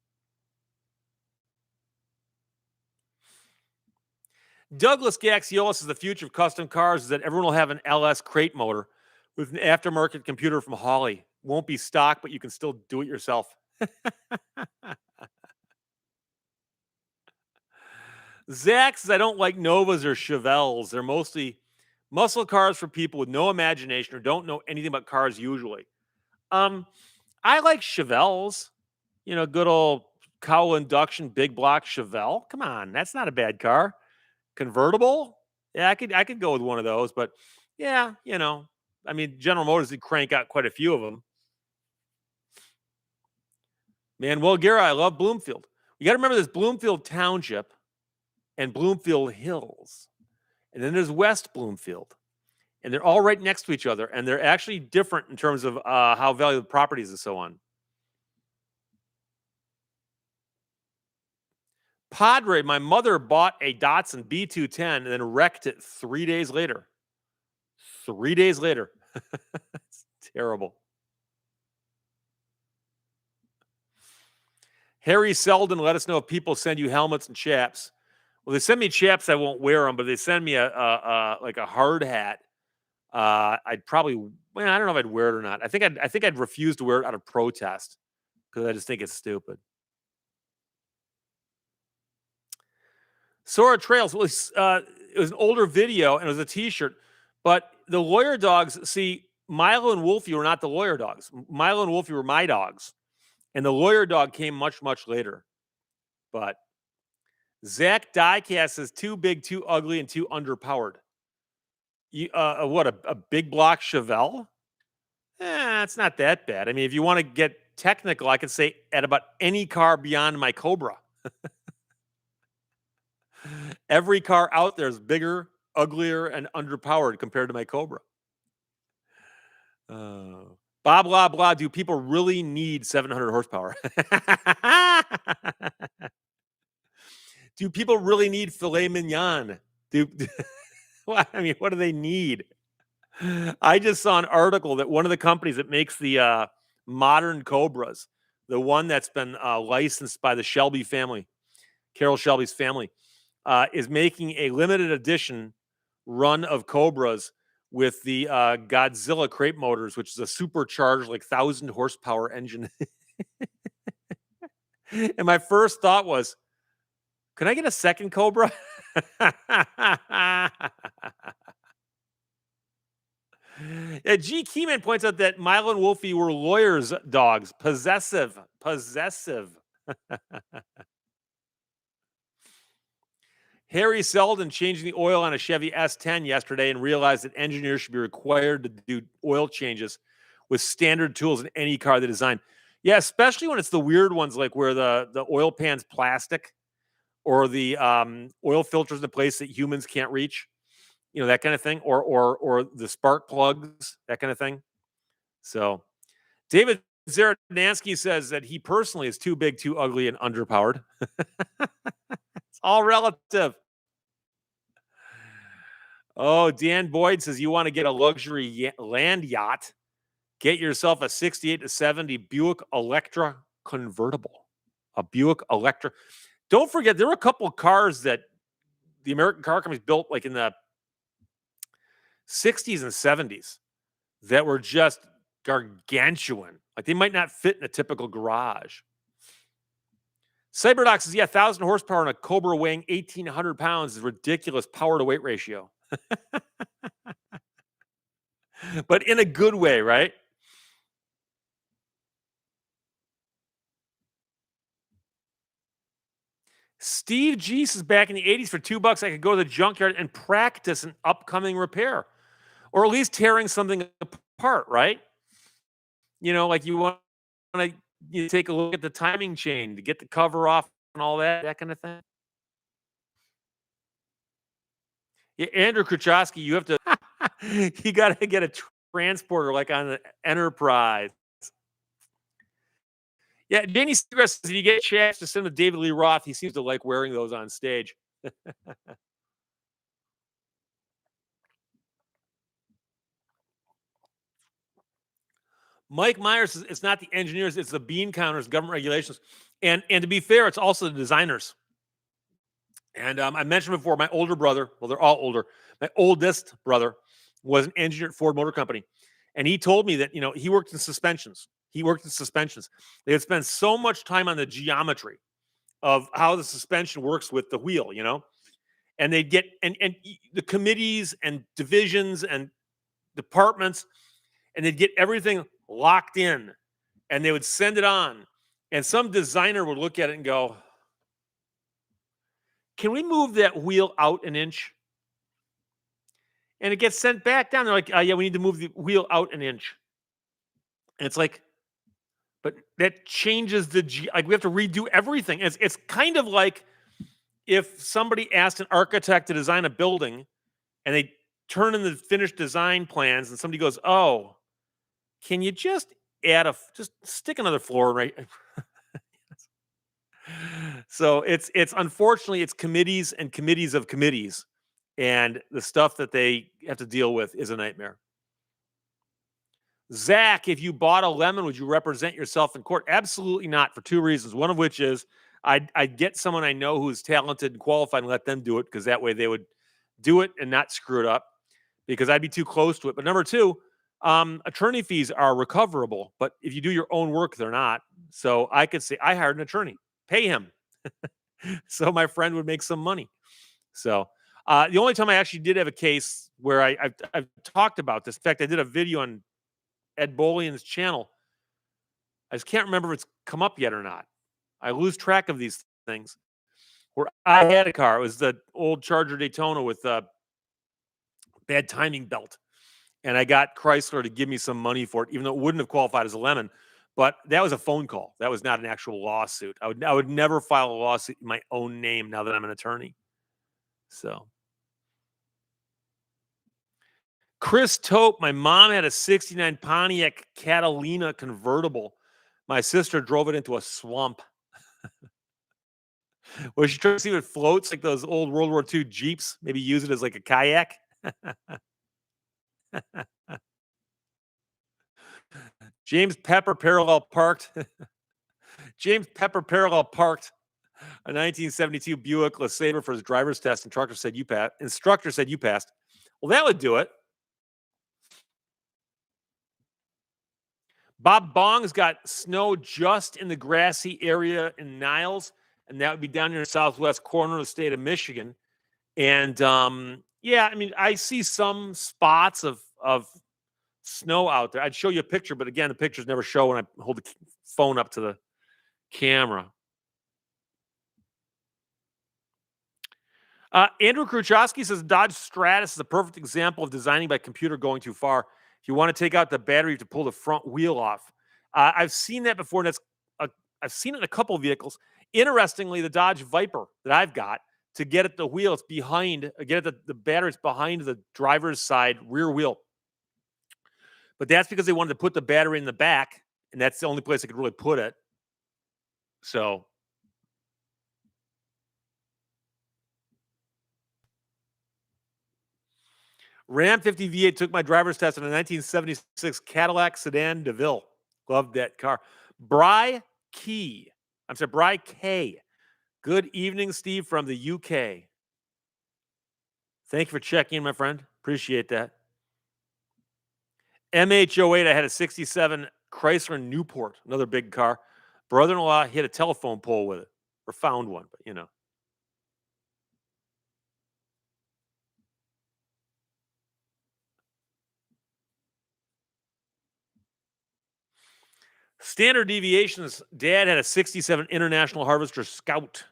Douglas Gaxiolis says the future of custom cars is that everyone will have an LS crate motor with an aftermarket computer from Holly. Won't be stock, but you can still do it yourself. Zach says I don't like Novas or Chevelles. They're mostly muscle cars for people with no imagination or don't know anything about cars usually. I like Chevelles. Good old cowl induction big block Chevelle. Come on, that's not a bad car. Convertible? Yeah, I could go with one of those, but yeah, I mean, General Motors did crank out quite a few of them. Manuel Guerra, I love Bloomfield. You got to remember there's Bloomfield Township and Bloomfield Hills. And then there's West Bloomfield. And they're all right next to each other. And they're actually different in terms of how valuable properties and so on. Padre, my mother bought a Datsun B210 and then wrecked it 3 days later. 3 days later. It's terrible. Harry Selden, let us know if people send you helmets and chaps. Well, they send me chaps, I won't wear them, but they send me like a hard hat. I'd probably, I don't know if I'd wear it or not. I think I'd refuse to wear it out of protest because I just think it's stupid. Sora Trails was it was an older video and it was a T-shirt, but the lawyer dogs. See, Milo and Wolfie were not the lawyer dogs. Milo and Wolfie were my dogs, and the lawyer dog came much later. But Zach Diecast says too big, too ugly, and too underpowered. What a big block Chevelle? It's not that bad. I mean, if you want to get technical, I could say at about any car beyond my Cobra. Every car out there is bigger, uglier, and underpowered compared to my Cobra. Blah, blah, blah. Do people really need 700 horsepower? Do people really need filet mignon? Do well, I mean, what do they need? I just saw an article that one of the companies that makes the modern Cobras, the one that's been licensed by the Shelby family, Carol Shelby's family, is making a limited edition run of Cobras with the Godzilla crate motors, which is a supercharged, like 1,000 horsepower engine. And my first thought was, can I get a second Cobra? Yeah, G. Keyman points out that Milo and Wolfie were lawyers' dogs, possessive, possessive. Harry Seldon changing the oil on a Chevy S10 yesterday and realized that engineers should be required to do oil changes with standard tools in any car they design. Yeah, especially when it's the weird ones like where the oil pan's plastic or the oil filters in a place that humans can't reach, that kind of thing, or the spark plugs, that kind of thing. So David Zaradansky says that he personally is too big, too ugly, and underpowered. It's all relative. Oh, Dan Boyd says you want to get a luxury land yacht. Get yourself a 68 to 70 Buick Electra convertible. A Buick Electra. Don't forget, there were a couple of cars that the American car companies built like in the 60s and 70s that were just gargantuan. Like they might not fit in a typical garage. Cyberdoc says, yeah, 1,000 horsepower on a Cobra weighing 1,800 pounds is ridiculous power to weight ratio. But in a good way, right? Steve G says back in the 80s for $2, I could go to the junkyard and practice an upcoming repair or at least tearing something apart, right? Like you want to take a look at the timing chain to get the cover off and all that kind of thing. Yeah, Andrew Kruchowski, you have to, you got to get a transporter like on the Enterprise. Yeah, Danny Seagrass says if you get a chance to send to David Lee Roth, he seems to like wearing those on stage. Mike Myers says it's not the engineers, it's the bean counters, government regulations. And to be fair, it's also the designers. And I mentioned before, my older brother, well, they're all older. My oldest brother was an engineer at Ford Motor Company. And he told me that, he worked in suspensions. They would spend so much time on the geometry of how the suspension works with the wheel, and they'd get, and the committees and divisions and departments, and they'd get everything locked in and they would send it on. And some designer would look at it and go, can we move that wheel out an inch? And it gets sent back down. They're like, yeah, we need to move the wheel out an inch. And it's like, but that changes like we have to redo everything. It's kind of like if somebody asked an architect to design a building and they turn in the finished design plans and somebody goes, oh, can you just just stick another floor right? So it's unfortunately it's committees and committees of committees, and the stuff that they have to deal with is a nightmare. Zach, if you bought a lemon, would you represent yourself in court? Absolutely not, for two reasons. One of which is I'd get someone I know who's talented and qualified and let them do it, because that way they would do it and not screw it up, because I'd be too close to it. But number two, attorney fees are recoverable, but if you do your own work, they're not. So I could say I hired an attorney, pay him. So my friend would make some money. So the only time I actually did have a case where I've talked about this. In fact, I did a video on Ed Bolian's channel. I just can't remember if it's come up yet or not. I lose track of these things. Where I had a car. It was the old Charger Daytona with a bad timing belt. And I got Chrysler to give me some money for it, even though it wouldn't have qualified as a lemon. But that was a phone call. That was not an actual lawsuit. I would never file a lawsuit in my own name now that I'm an attorney. So, Chris Tope, my mom had a 69 Pontiac Catalina convertible. My sister drove it into a swamp. Was she trying to see if it floats like those old World War II Jeeps? Maybe use it as like a kayak? James Pepper parallel parked. James Pepper parallel parked a 1972 Buick LeSabre for his driver's test. Instructor said you passed. Instructor said you passed. Well, that would do it. Bob Bong's got snow just in the grassy area in Niles, and that would be down near the southwest corner of the state of Michigan. And yeah, I mean, I see some spots of snow out there. I'd show you a picture, but again, the pictures never show when I hold the phone up to the camera. Andrew Kruchowski says Dodge Stratus is a perfect example of designing by computer going too far. If you want to take out the battery, you have to pull the front wheel off. I've seen that before, and I've seen it in a couple of vehicles. Interestingly, the Dodge Viper that I've got, to get at the wheel, it's behind, get at the battery's behind the driver's side rear wheel. But that's because they wanted to put the battery in the back, and that's the only place they could really put it. So Ram 50 V8 took my driver's test in a 1976 Cadillac sedan DeVille. Loved that car. Bry Key. I'm sorry, Bry K. Good evening, Steve, from the UK. Thank you for checking in, my friend. Appreciate that. MH08, I had a 67 Chrysler Newport, another big car. Brother-in-law hit a telephone pole with it, or found one, but you know. Standard deviations. Dad had a 67 International Harvester Scout.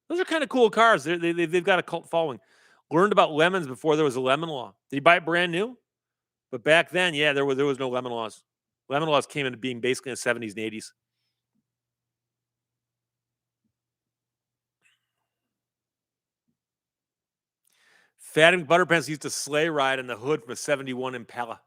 Those are kind of cool cars. They've got a cult following. Learned about lemons before there was a lemon law. Did he buy it brand new? But back then, yeah, there was no lemon laws. Lemon laws came into being basically in the 70s and 80s. Fatty Butterpants used to sleigh ride in the hood from a 71 Impala.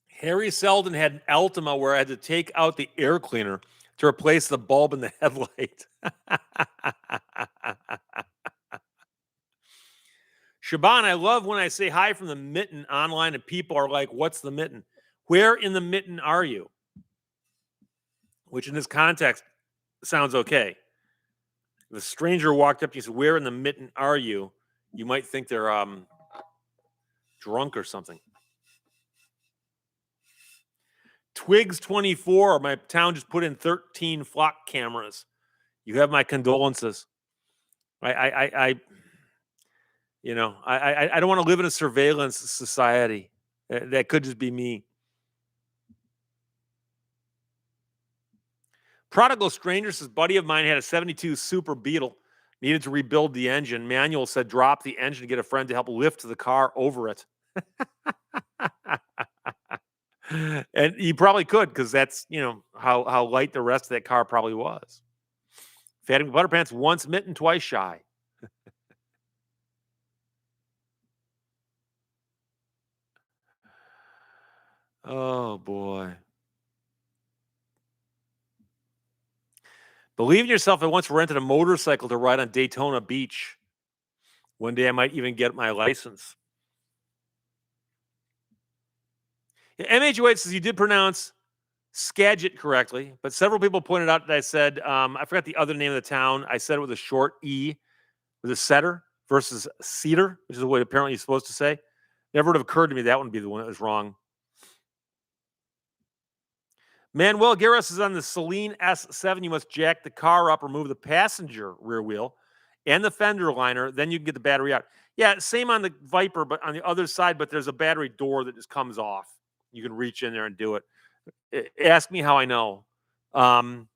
Harry Seldon had an Altima where I had to take out the air cleaner to replace the bulb in the headlight. Shaban, I love when I say hi from the mitten online and people are like, what's the mitten? Where in the mitten are you? Which in this context sounds okay. If a stranger walked up to you and said, where in the mitten are you? You might think they're drunk or something. Twigs 24, my town just put in 13 flock cameras. You have my condolences. I don't want to live in a surveillance society. That could just be me. Prodigal Stranger says, buddy of mine had a 72 Super Beetle, needed to rebuild the engine. Manual said, drop the engine, get a friend to help lift the car over it. And you probably could, because that's, how light the rest of that car probably was. Fatty Butterpants, once mitten, twice shy. Oh, boy. Believe in yourself. I once rented a motorcycle to ride on Daytona Beach. One day I might even get my license. MH08 says you did pronounce Skagit correctly, but several people pointed out that I said, I forgot the other name of the town. I said it with a short E, with a setter versus cedar, which is what apparently you're supposed to say. Never would have occurred to me that would be the one that was wrong. Manuel Garris is on the Celine S7. You must jack the car up, remove the passenger rear wheel and the fender liner. Then you can get the battery out. Yeah, same on the Viper, but on the other side, but there's a battery door that just comes off. You can reach in there and do it. Ask me how I know. I'll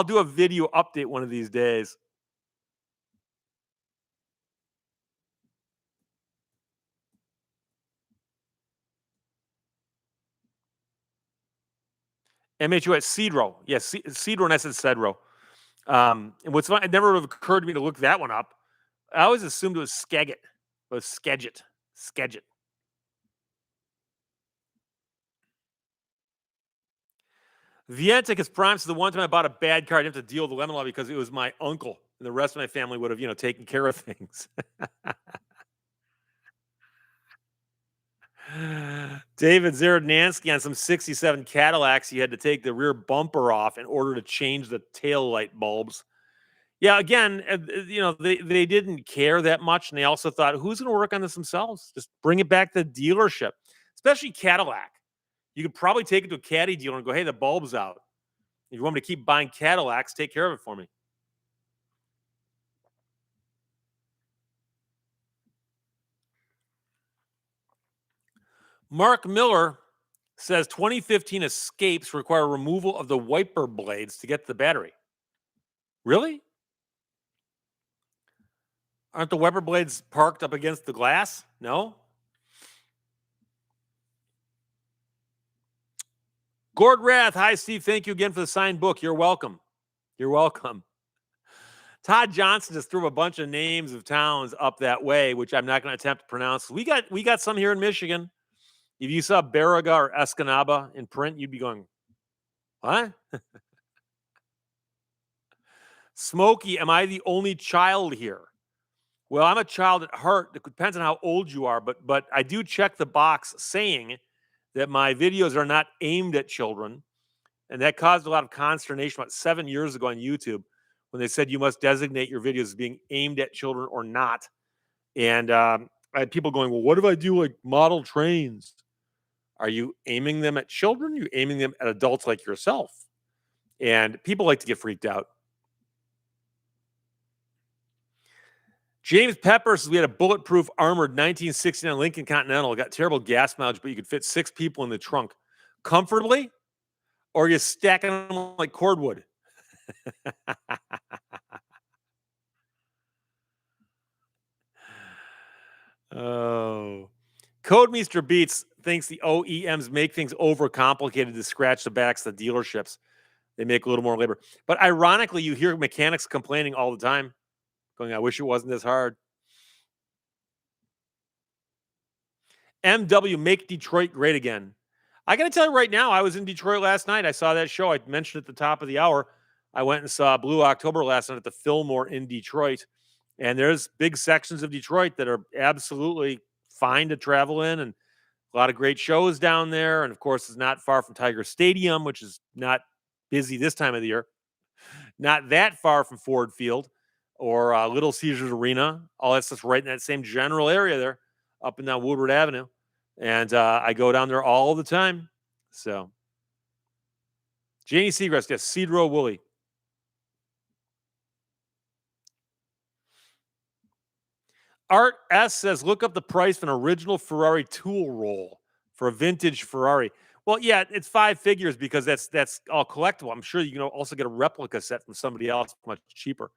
do a video update one of these days. MHU at Cedro. Yes, Cedro, and I said Cedro. And what's fun, it never would have occurred to me to look that one up. I always assumed it was Skagit. It was Skagit. Skagit. Vientic is prime. So the one time I bought a bad car, I didn't have to deal with the lemon law because it was my uncle, and the rest of my family would have, taken care of things. David Zerodnansky on some 67 Cadillacs, he had to take the rear bumper off in order to change the tail light bulbs. Yeah, again, they didn't care that much, and they also thought, who's going to work on this themselves? Just bring it back to the dealership, especially Cadillac. You could probably take it to a caddy dealer and go, hey, the bulb's out. If you want me to keep buying Cadillacs, take care of it for me. Mark Miller says 2015 Escapes require removal of the wiper blades to get the battery. Really? Aren't the wiper blades parked up against the glass? No? Gord Rath. Hi, Steve. Thank you again for the signed book. You're welcome. You're welcome. Todd Johnson just threw a bunch of names of towns up that way, which I'm not going to attempt to pronounce. We got some here in Michigan. If you saw Baraga or Escanaba in print, you'd be going, what? Smokey, am I the only child here? Well, I'm a child at heart. It depends on how old you are, but I do check the box saying that my videos are not aimed at children. And that caused a lot of consternation about 7 years ago on YouTube when they said you must designate your videos as being aimed at children or not. And I had people going, well, what if I do like model trains? Are you aiming them at children? Are you aiming them at adults like yourself? And people like to get freaked out. James Pepper says we had a bulletproof armored 1969 Lincoln Continental. It got terrible gas mileage, but you could fit 6 people in the trunk comfortably, or you stacking them like cordwood. Oh. Codemeister Beats thinks the OEMs make things overcomplicated to scratch the backs of the dealerships. They make a little more labor. But ironically, you hear mechanics complaining all the time, going, I wish it wasn't this hard. MW, make Detroit great again. I got to tell you right now, I was in Detroit last night. I saw that show. I mentioned at the top of the hour. I went and saw Blue October last night at the Fillmore in Detroit. And there's big sections of Detroit that are absolutely fine to travel in, and a lot of great shows down there. And of course, it's not far from Tiger Stadium, which is not busy this time of the year. Not that far from Ford Field or Little Caesars Arena. All that stuff's right in that same general area there, up and down Woodward Avenue. And I go down there all the time. So, Janie Seagrass, yes, Cedro Woolley. Art S says, look up the price of an original Ferrari tool roll for a vintage Ferrari. Well, yeah, it's 5 figures because that's all collectible. I'm sure you can also get a replica set from somebody else much cheaper.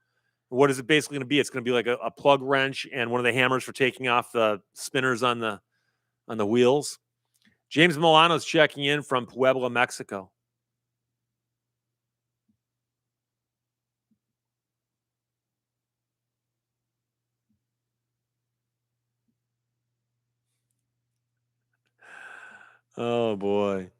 What is it basically going to be? It's going to be like a plug wrench and one of the hammers for taking off the spinners on the wheels. James Milano's checking in from Puebla, Mexico. Oh boy.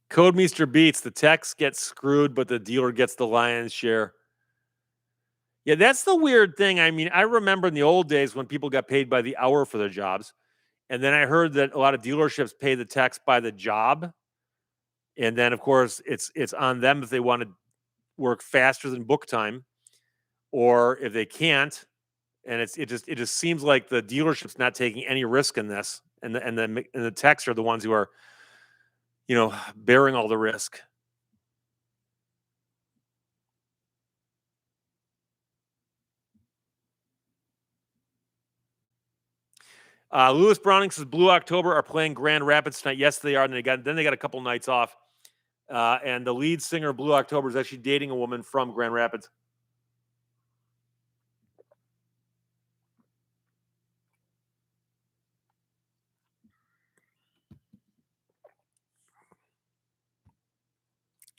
Codemeister Beats, the techs get screwed, but the dealer gets the lion's share. Yeah, that's the weird thing. I mean, I remember in the old days when people got paid by the hour for their jobs. And then I heard that a lot of dealerships pay the techs by the job. And then of course it's on them if they want to work faster than book time, or if they can't. And it just seems like the dealership's not taking any risk in this. And the techs are the ones who are, bearing all the risk. Lewis Browning says Blue October are playing Grand Rapids tonight. Yes, they are. And they got a couple nights off. And the lead singer of Blue October is actually dating a woman from Grand Rapids.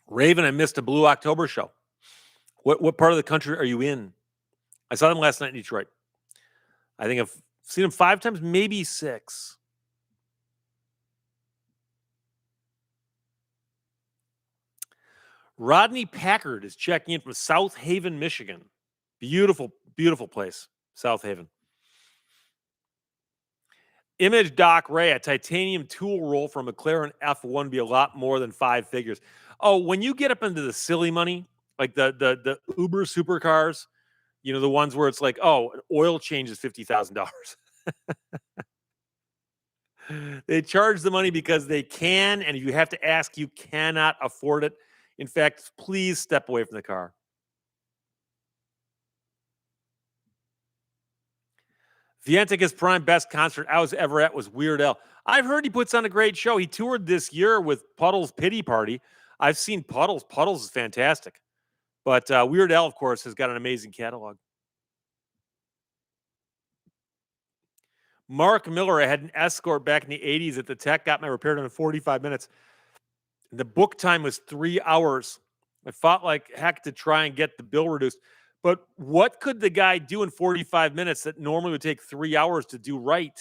Raven, I missed a Blue October show. What part of the country are you in? I saw them last night in Detroit. I think I've seen them 5 times, maybe 6. Rodney Packard is checking in from South Haven, Michigan. Beautiful, beautiful place, South Haven. Image Doc Ray, a titanium tool roll from McLaren F1 be a lot more than five figures. Oh, when you get up into the silly money, like the Uber supercars, the ones where it's like, oh, an oil change is $50,000. They charge the money because they can, and if you have to ask, you cannot afford it. In fact, please step away from the car. Vientica's prime best concert I was ever at was Weird Al. I've heard he puts on a great show. He toured this year with Puddle's Pity Party. I've seen Puddle's. Puddle's is fantastic. But Weird Al, of course, has got an amazing catalog. Mark Miller, I had an Escort back in the 80s at the tech, got my repaired in 45 minutes. The book time was 3 hours. I fought like heck to try and get the bill reduced. But what could the guy do in 45 minutes that normally would take 3 hours to do right?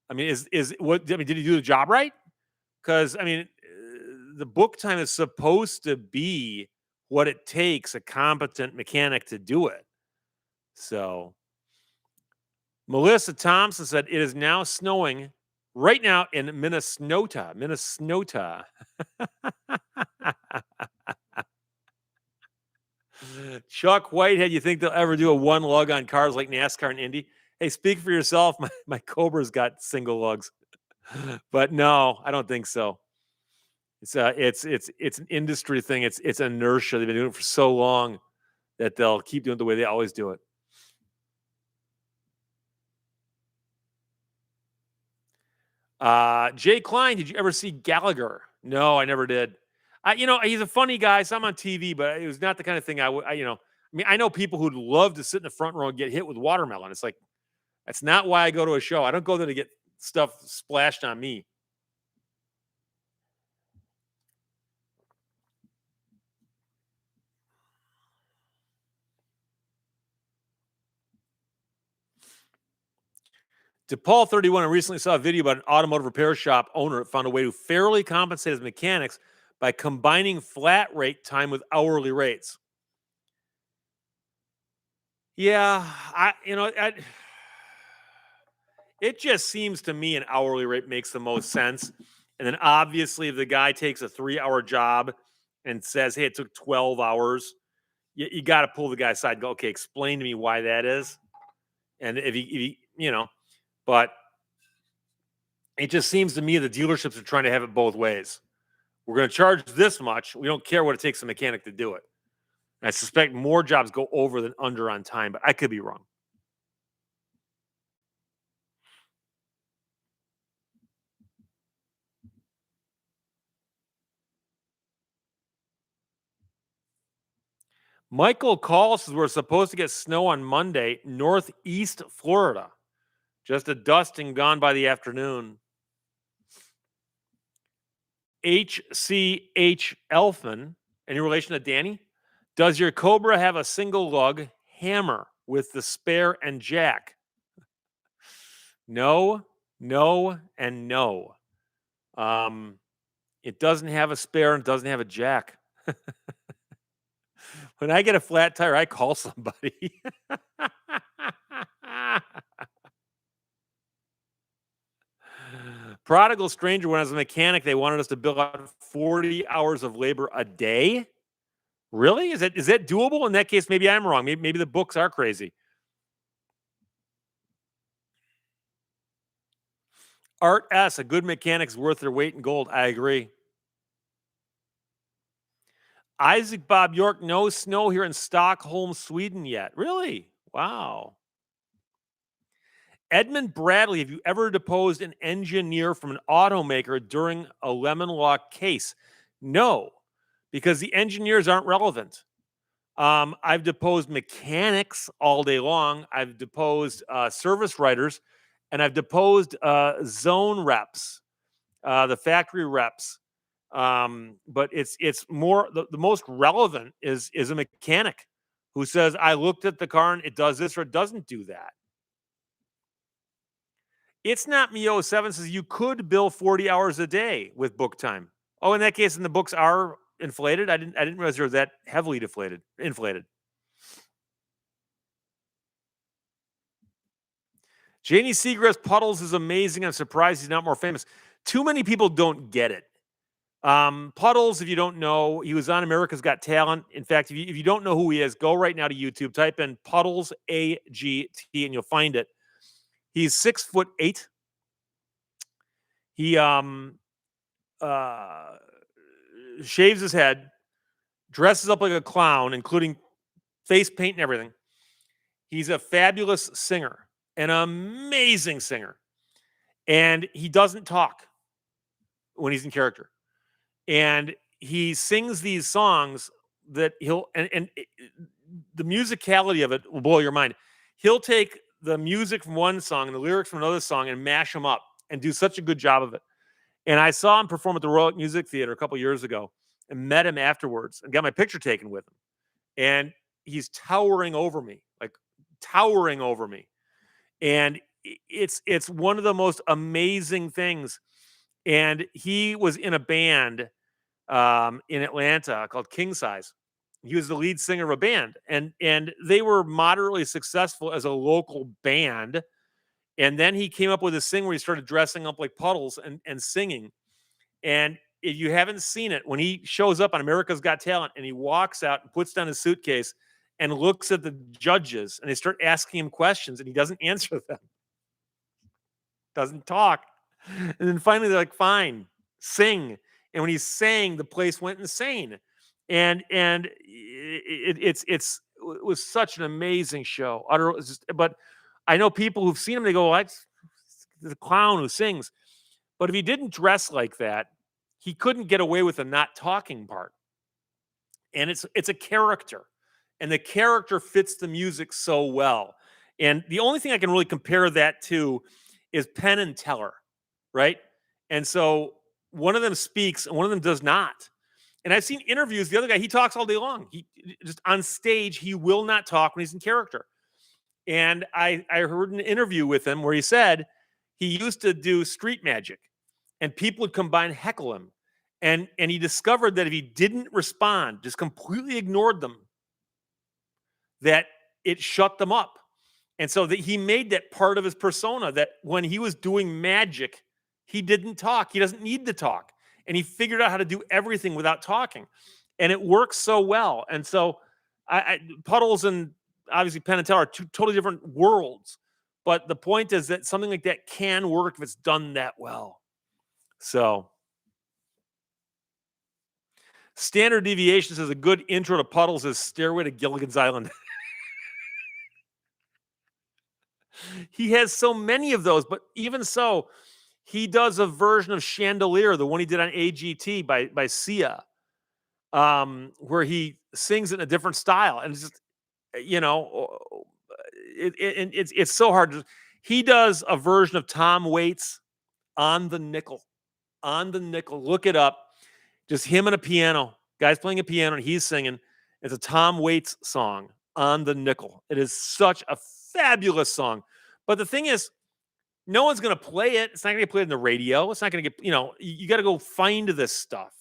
I mean, did he do the job right? Because the book time is supposed to be what it takes a competent mechanic to do it. So Melissa Thompson said it is now snowing right now in Minnesota. Chuck Whitehead, you think they'll ever do a one lug on cars like NASCAR and Indy? Hey, speak for yourself. My Cobra's got single lugs, but no, I don't think so. It's an industry thing. It's inertia. They've been doing it for so long that they'll keep doing it the way they always do it. Jay Klein, did you ever see Gallagher? No, I never did. He's a funny guy. So I'm on TV, but it was not the kind of thing I know people who'd love to sit in the front row and get hit with watermelon. It's like, that's not why I go to a show. I don't go there to get stuff splashed on me. DePaul 31, I recently saw a video about an automotive repair shop owner that found a way to fairly compensate his mechanics by combining flat rate time with hourly rates. Yeah, it just seems to me an hourly rate makes the most sense. And then obviously, if the guy takes a 3-hour job and says, hey, it took 12 hours, you got to pull the guy aside and go, okay, explain to me why that is. And if he but it just seems to me the dealerships are trying to have it both ways. We're going to charge this much. We don't care what it takes a mechanic to do it. And I suspect more jobs go over than under on time, but I could be wrong. Michael Call says we're supposed to get snow on Monday, northeast Florida. Just a dusting gone by the afternoon. HCH Elfman, any relation to Danny? Does your Cobra have a single lug hammer with the spare and jack? No, and no. It doesn't have a spare and doesn't have a jack. When I get a flat tire, I call somebody. Prodigal Stranger, when I was a mechanic, they wanted us to bill out 40 hours of labor a day. Really? Is that doable? In that case, maybe I'm wrong. Maybe the books are crazy. Art S, a good mechanic's worth their weight in gold. I agree. Isaac Bob York, no snow here in Stockholm, Sweden yet. Really? Wow. Edmund Bradley, have you ever deposed an engineer from an automaker during a lemon law case? No, because the engineers aren't relevant. I've deposed mechanics all day long. I've deposed service writers, and I've deposed zone reps, the factory reps. But it's more the most relevant is a mechanic who says, I looked at the car and it does this or it doesn't do that. It's not Mio7 says you could bill 40 hours a day with book time. Oh, in that case, and the books are inflated? I didn't realize they were that heavily inflated. Janie Seagrass Puddles is amazing. I'm surprised he's not more famous. Too many people don't get it. Puddles, if you don't know, he was on America's Got Talent. In fact, if you don't know who he is, go right now to YouTube, type in Puddles AGT, and you'll find it. He's 6'8". He uh, shaves his head, dresses up like a clown, including face paint and everything. He's a fabulous singer, an amazing singer, and he doesn't talk when he's in character. And he sings these songs that the musicality of it will blow your mind. He'll take the music from one song and the lyrics from another song and mash them up and do such a good job of it. And I saw him perform at the Royal Music Theater a couple years ago and met him afterwards and got my picture taken with him. And he's towering over me, like towering over me. And it's one of the most amazing things. And he was in a band in Atlanta called King Size. He was the lead singer of a band, and they were moderately successful as a local band. And then he came up with this thing where he started dressing up like Puddles and singing. And if you haven't seen it, when he shows up on America's Got Talent and he walks out and puts down his suitcase and looks at the judges and they start asking him questions and he doesn't answer them, doesn't talk. And then finally they're like, fine, sing. And when he sang, the place went insane. And it was such an amazing show. But I know people who've seen him, they go, well, that's the clown who sings. But if he didn't dress like that, he couldn't get away with the not talking part. And it's a character. And the character fits the music so well. And the only thing I can really compare that to is Penn and Teller, right? And so one of them speaks and one of them does not. And I've seen interviews. The other guy, he talks all day long. He just on stage, he will not talk when he's in character. And I heard an interview with him where he said he used to do street magic and people would come by and heckle him. And he discovered that if he didn't respond, just completely ignored them, that it shut them up. And so that he made that part of his persona, that when he was doing magic, he didn't talk. He doesn't need to talk. And he figured out how to do everything without talking. And it works so well. And so Puddles and obviously Penn and Teller are two totally different worlds. But the point is that something like that can work if it's done that well. So Standard Deviation says a good intro to Puddles is Stairway to Gilligan's Island. He has so many of those, but even so, he does a version of Chandelier, the one he did on AGT by Sia, where he sings in a different style, and it's just, it's so hard. He does a version of Tom Waits on the nickel. On the nickel, look it up. Just him and a piano, guys playing a piano, and he's singing. It's a Tom Waits song on the nickel. It is such a fabulous song. But the thing is, no one's going to play it. It's not going to get played on the radio. It's not going to get, you got to go find this stuff.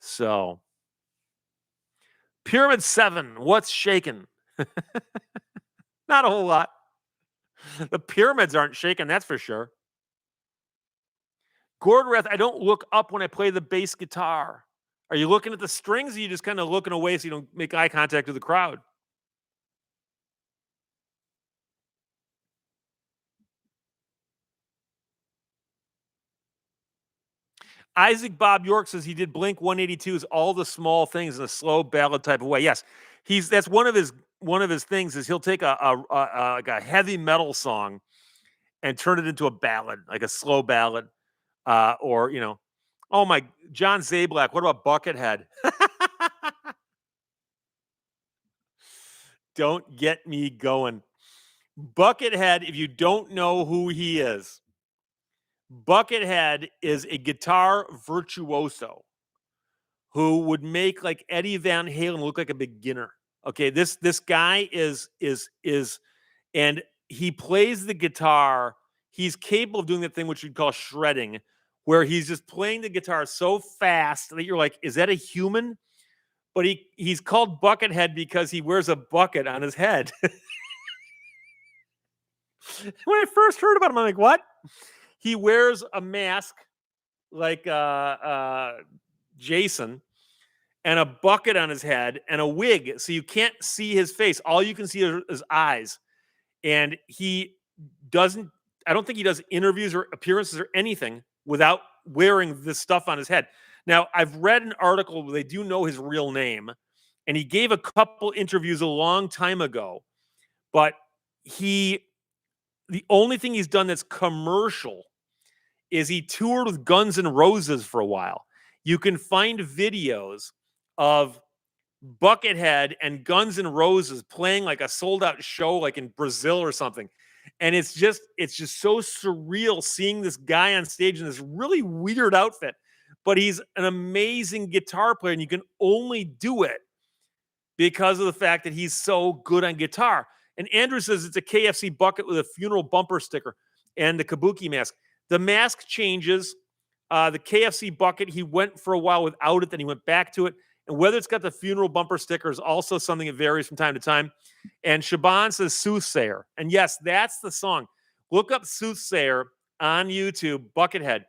So, Pyramid 7, what's shaking? Not a whole lot. The pyramids aren't shaking, that's for sure. Gordwrath, I don't look up when I play the bass guitar. Are you looking at the strings or are you just kind of looking away so you don't make eye contact with the crowd? Isaac Bob York says he did Blink 182's All the Small Things in a slow ballad type of way. Yes, that's one of his things is he'll take like a heavy metal song and turn it into a ballad, like a slow ballad, or oh my, John Zablak. What about Buckethead? Don't get me going. Buckethead, if you don't know who he is, Buckethead is a guitar virtuoso who would make like Eddie Van Halen look like a beginner. Okay, this guy is and he plays the guitar. He's capable of doing that thing which you'd call shredding, where he's just playing the guitar so fast that you're like, is that a human? But he's called Buckethead because he wears a bucket on his head. When I first heard about him, I'm like, what? He wears a mask like Jason and a bucket on his head and a wig. So you can't see his face. All you can see are his eyes. And he doesn't, I don't think he does interviews or appearances or anything without wearing this stuff on his head. Now, I've read an article where they do know his real name, and he gave a couple interviews a long time ago, but the only thing he's done that's commercial is he toured with Guns N' Roses for a while. You can find videos of Buckethead and Guns N' Roses playing like a sold out show like in Brazil or something. And it's just so surreal seeing this guy on stage in this really weird outfit. But he's an amazing guitar player, and you can only do it because of the fact that he's so good on guitar. And Andrew says it's a KFC bucket with a funeral bumper sticker and the kabuki mask. The mask changes. The KFC bucket, he went for a while without it, then he went back to it. And whether it's got the funeral bumper sticker is also something that varies from time to time. And Shaban says Soothsayer. And yes, that's the song. Look up Soothsayer on YouTube, Buckethead.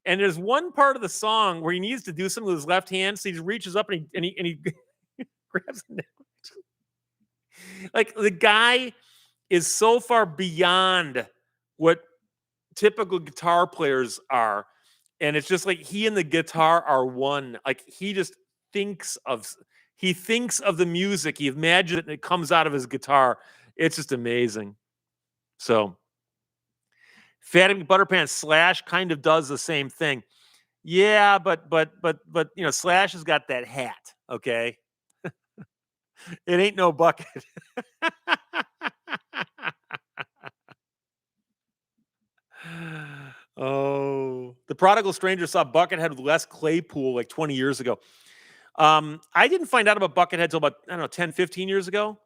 And there's one part of the song where he needs to do something with his left hand. So he just reaches up and he grabs the neck. Like, the guy is so far beyond what typical guitar players are. And it's just like he and the guitar are one. Like, he thinks of the music. He imagines it and it comes out of his guitar. It's just amazing. So Fatty Butterpants Slash kind of does the same thing. Yeah, but you know, Slash has got that hat, okay? It ain't no bucket. Oh, the Prodigal Stranger saw Buckethead with Les Claypool like 20 years ago. I didn't find out about Buckethead until about, I don't know, 10, 15 years ago.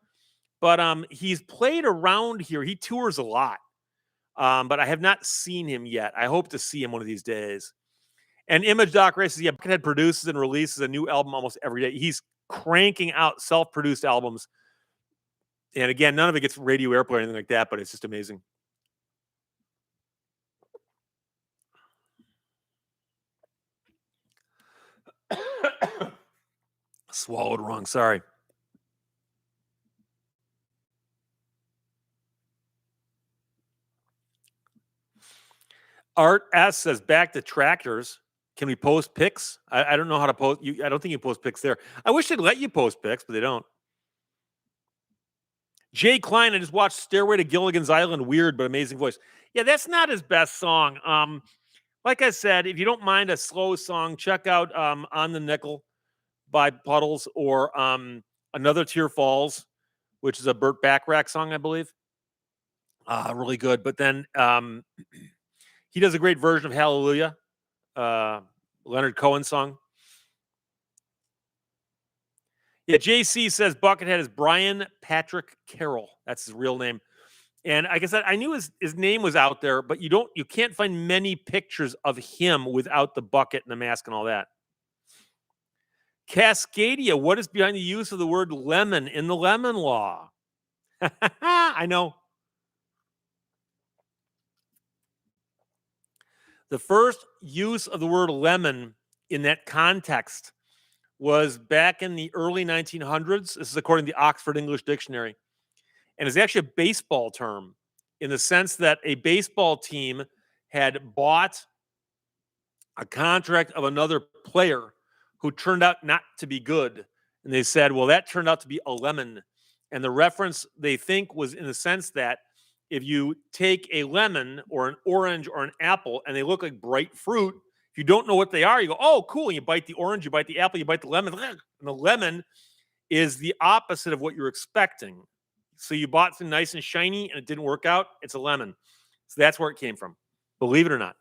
But he's played around here. He tours a lot. But I have not seen him yet. I hope to see him one of these days. And Image Doc Ray says, yeah, Buckethead produces and releases a new album almost every day. He's cranking out self-produced albums. And again, none of it gets radio airplay or anything like that, but it's just amazing. Swallowed wrong. Sorry. Art S says, back to tractors. Can we post pics? I don't know how to post. I don't think you post pics there. I wish they'd let you post pics, but they don't. Jay Klein, I just watched Stairway to Gilligan's Island. Weird, but amazing voice. Yeah, that's not his best song. Like I said, if you don't mind a slow song, check out On the Nickel by Puddles, or Another Tear Falls, which is a Burt Bacharach song, I believe. Really good. But then he does a great version of Hallelujah, Leonard Cohen song. Yeah, JC says Buckethead is Brian Patrick Carroll. That's his real name. And like I said, I knew his name was out there, but you can't find many pictures of him without the bucket and the mask and all that. Cascadia, what is behind the use of the word lemon in the lemon law? I know. The first use of the word lemon in that context was back in the early 1900s. This is according to the Oxford English Dictionary. And it's actually a baseball term in the sense that a baseball team had bought a contract of another player who turned out not to be good. And they said, well, that turned out to be a lemon. And the reference, they think, was in the sense that if you take a lemon or an orange or an apple and they look like bright fruit, if you don't know what they are, you go, oh, cool. And you bite the orange, you bite the apple, you bite the lemon. And the lemon is the opposite of what you're expecting. So you bought something nice and shiny and it didn't work out. It's a lemon. So that's where it came from. Believe it or not.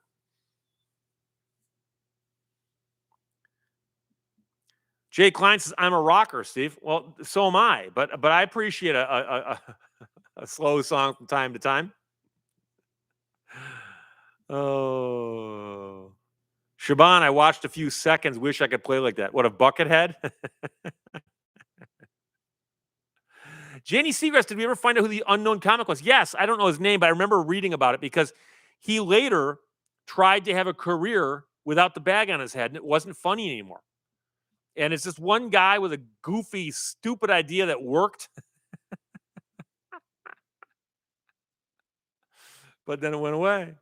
Jay Klein says, I'm a rocker, Steve. Well, so am I. But I appreciate a slow song from time to time. Oh. Shaban, I watched a few seconds. Wish I could play like that. What a buckethead. Janie Seagrass, did we ever find out who the unknown comic was? Yes, I don't know his name, but I remember reading about it because he later tried to have a career without the bag on his head, and it wasn't funny anymore. And it's just one guy with a goofy, stupid idea that worked, but then it went away.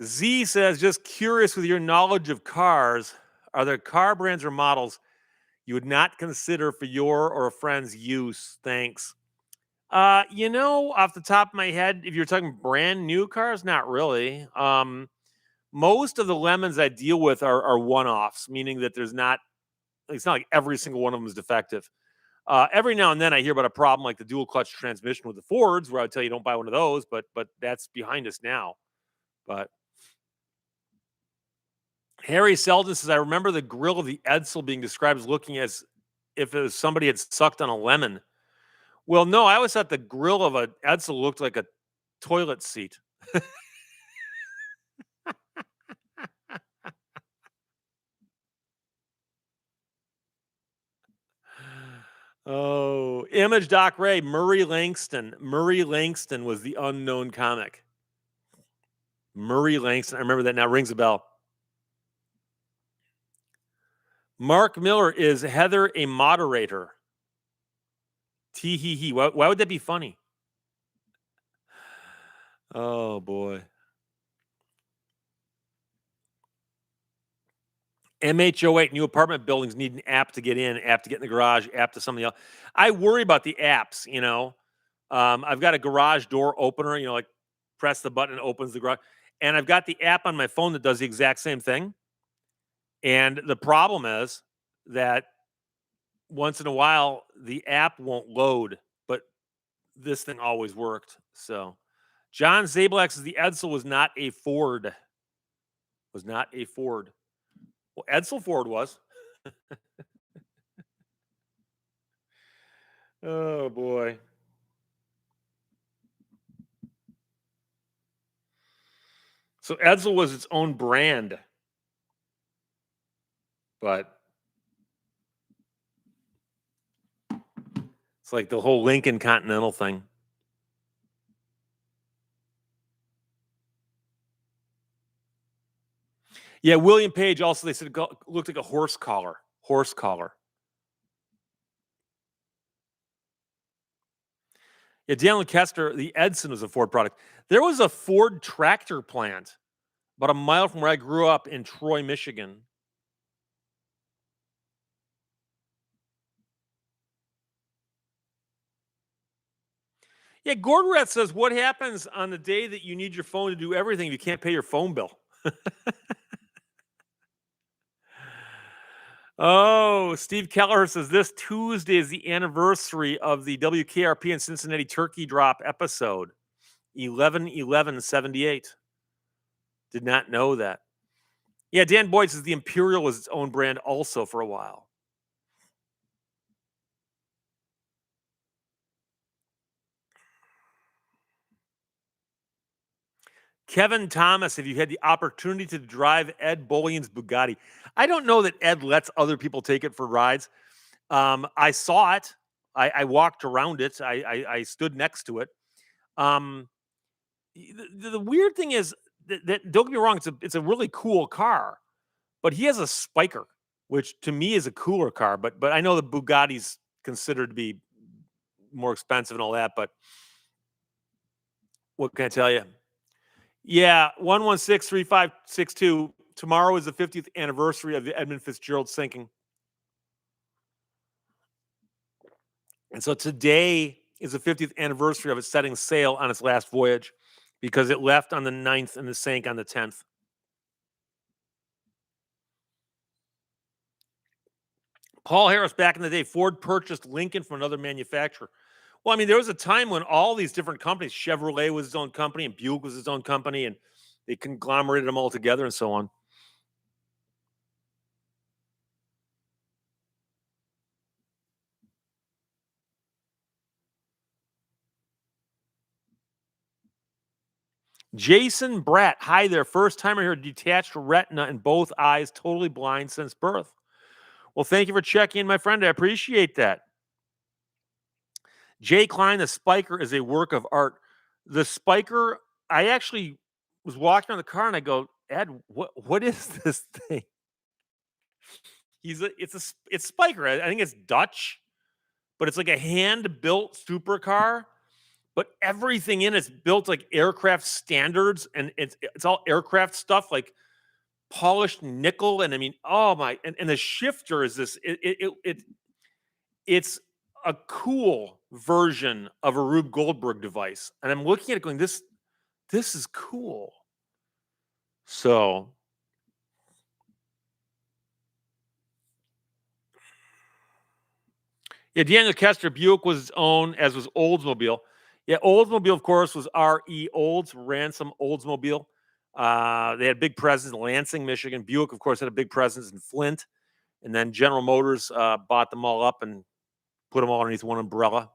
Z says, just curious with your knowledge of cars, are there car brands or models you would not consider for your or a friend's use? Thanks. Off the top of my head, if you're talking brand new cars, not really. Most of the lemons I deal with are one-offs, meaning that it's not like every single one of them is defective. Every now and then I hear about a problem like the dual clutch transmission with the Fords, where I would tell you don't buy one of those, but that's behind us now. But Harry Selden says, I remember the grill of the Edsel being described as looking as if it was somebody had sucked on a lemon. Well, no, I always thought the grill of a Edsel looked like a toilet seat. Oh, Image Doc Ray, Murray Langston. Murray Langston was the unknown comic. Murray Langston. I remember that now. Rings a bell. Mark Miller, is Heather a moderator? Tee hee hee. Why would that be funny? Oh boy. MH08, new apartment buildings need an app to get in, app to get in the garage, app to something else. I worry about the apps. I've got a garage door opener, like press the button, it opens the garage. And I've got the app on my phone that does the exact same thing. And the problem is that once in a while, the app won't load, but this thing always worked. So John Zablack says the Edsel was not a Ford. Was not a Ford. Well, Edsel Ford was. Oh boy. So Edsel was its own brand, but it's like the whole Lincoln Continental thing. Yeah, William Page also, they said, looked like a horse collar. Horse collar. Yeah, Daniel Kester, the Edson was a Ford product. There was a Ford tractor plant about a mile from where I grew up in Troy, Michigan. Yeah, Gordon Rat says, what happens on the day that you need your phone to do everything if you can't pay your phone bill? Oh, Steve Keller says this Tuesday is the anniversary of the WKRP and Cincinnati Turkey Drop episode, 11/11/78. Did not know that. Yeah, Dan Boyd says the Imperial was its own brand also for a while. Kevin Thomas, have you had the opportunity to drive Ed Bullion's Bugatti? I don't know that Ed lets other people take it for rides. I saw it. I walked around it. I stood next to it. Um, the weird thing is that don't get me wrong, it's a really cool car, but he has a Spiker, which to me is a cooler car. But I know the Bugatti's considered to be more expensive and all that. But what can I tell you? Yeah, 1163562. Tomorrow is the 50th anniversary of the Edmund Fitzgerald sinking. And so today is the 50th anniversary of it setting sail on its last voyage because it left on the 9th and it sank on the 10th. Paul Harris, back in the day, Ford purchased Lincoln from another manufacturer. Well, I mean, there was a time when all these different companies, Chevrolet was its own company and Buick was its own company, and they conglomerated them all together and so on. Jason Bratt, hi there. First timer here, detached retina in both eyes, totally blind since birth. Well, thank you for checking in, my friend. I appreciate that. Jay Klein, the spiker is a work of art. The spiker, I actually was walking around the car and I go, Ed, what is this thing? It's spiker. I think it's Dutch, but it's like a hand built supercar. But everything in it's built like aircraft standards, and it's all aircraft stuff, like polished nickel. And I mean, oh my, and the shifter is this. It's a cool version of a Rube Goldberg device, and I'm looking at it going, this is cool. So yeah, Daniel Kester Buick was its own, as was Oldsmobile. Yeah, Oldsmobile, of course, was R.E. Olds, Ransom Oldsmobile. They had a big presence in Lansing, Michigan. Buick, of course, had a big presence in Flint. And then General Motors bought them all up and put them all underneath one umbrella.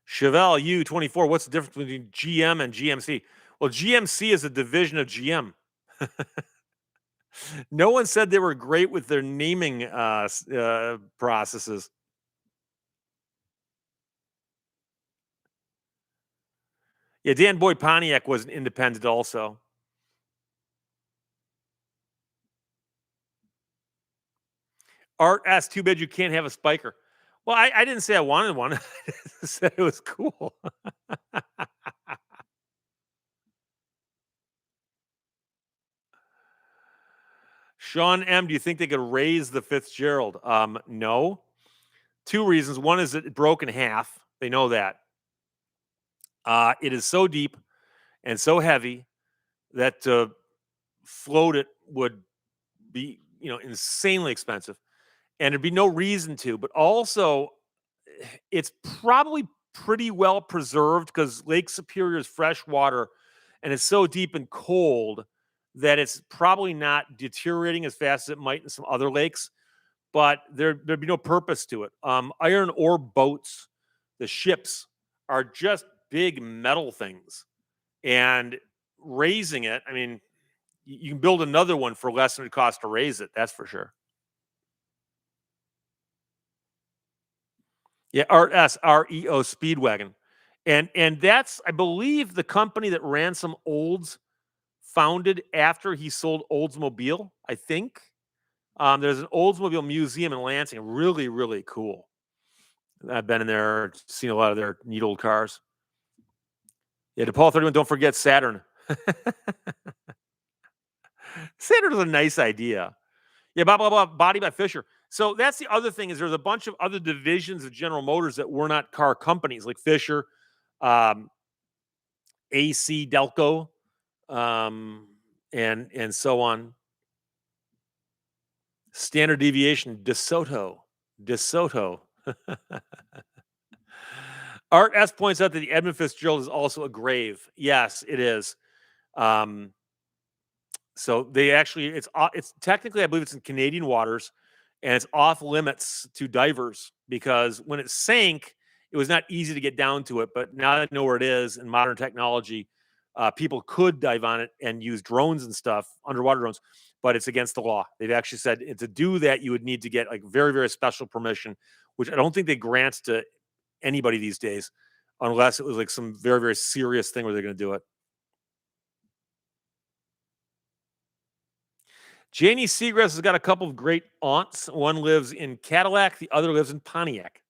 Chevelle U24, what's the difference between GM and GMC? Well, GMC is a division of GM. No one said they were great with their naming processes. Yeah, Dan Boyd Pontiac was an independent also. Art asked, too bad you can't have a spiker. Well, I didn't say I wanted one. I said it was cool. Sean M., do you think they could raise the Fitzgerald? No. Two reasons. One is that it broke in half. They know that. It is so deep and so heavy that to float it would be, insanely expensive, and there'd be no reason to. But also, it's probably pretty well preserved because Lake Superior is fresh water, and it's so deep and cold that it's probably not deteriorating as fast as it might in some other lakes. But there'd be no purpose to it. Iron ore boats, the ships, are just big metal things, and raising it, I mean, you can build another one for less than it costs to raise it. That's for sure. Yeah, RSREO Speedwagon. And that's, I believe, the company that Ransom Olds founded after he sold Oldsmobile, I think. There's an Oldsmobile museum in Lansing, really, really cool. I've been in there, seen a lot of their neat old cars. Yeah, DePaul 31, don't forget Saturn. Saturn is a nice idea. Yeah, blah, blah, blah, body by Fisher. So that's the other thing is there's a bunch of other divisions of General Motors that were not car companies, like Fisher, um, AC Delco, um, and so on. Standard deviation, DeSoto. DeSoto. Art S points out that the Edmund Fitzgerald is also a grave. Yes, it is. Um, so they actually, it's technically, I believe it's in Canadian waters, and it's off limits to divers because when it sank, it was not easy to get down to it. But now that I know where it is in modern technology, people could dive on it and use drones and stuff, underwater drones, but it's against the law. They've actually said to do that, you would need to get like very, very special permission, which I don't think they grant to anybody these days, unless it was like some very, very serious thing where they're going to do it. Janie Seagrass has got a couple of great aunts. One lives in Cadillac, the other lives in Pontiac.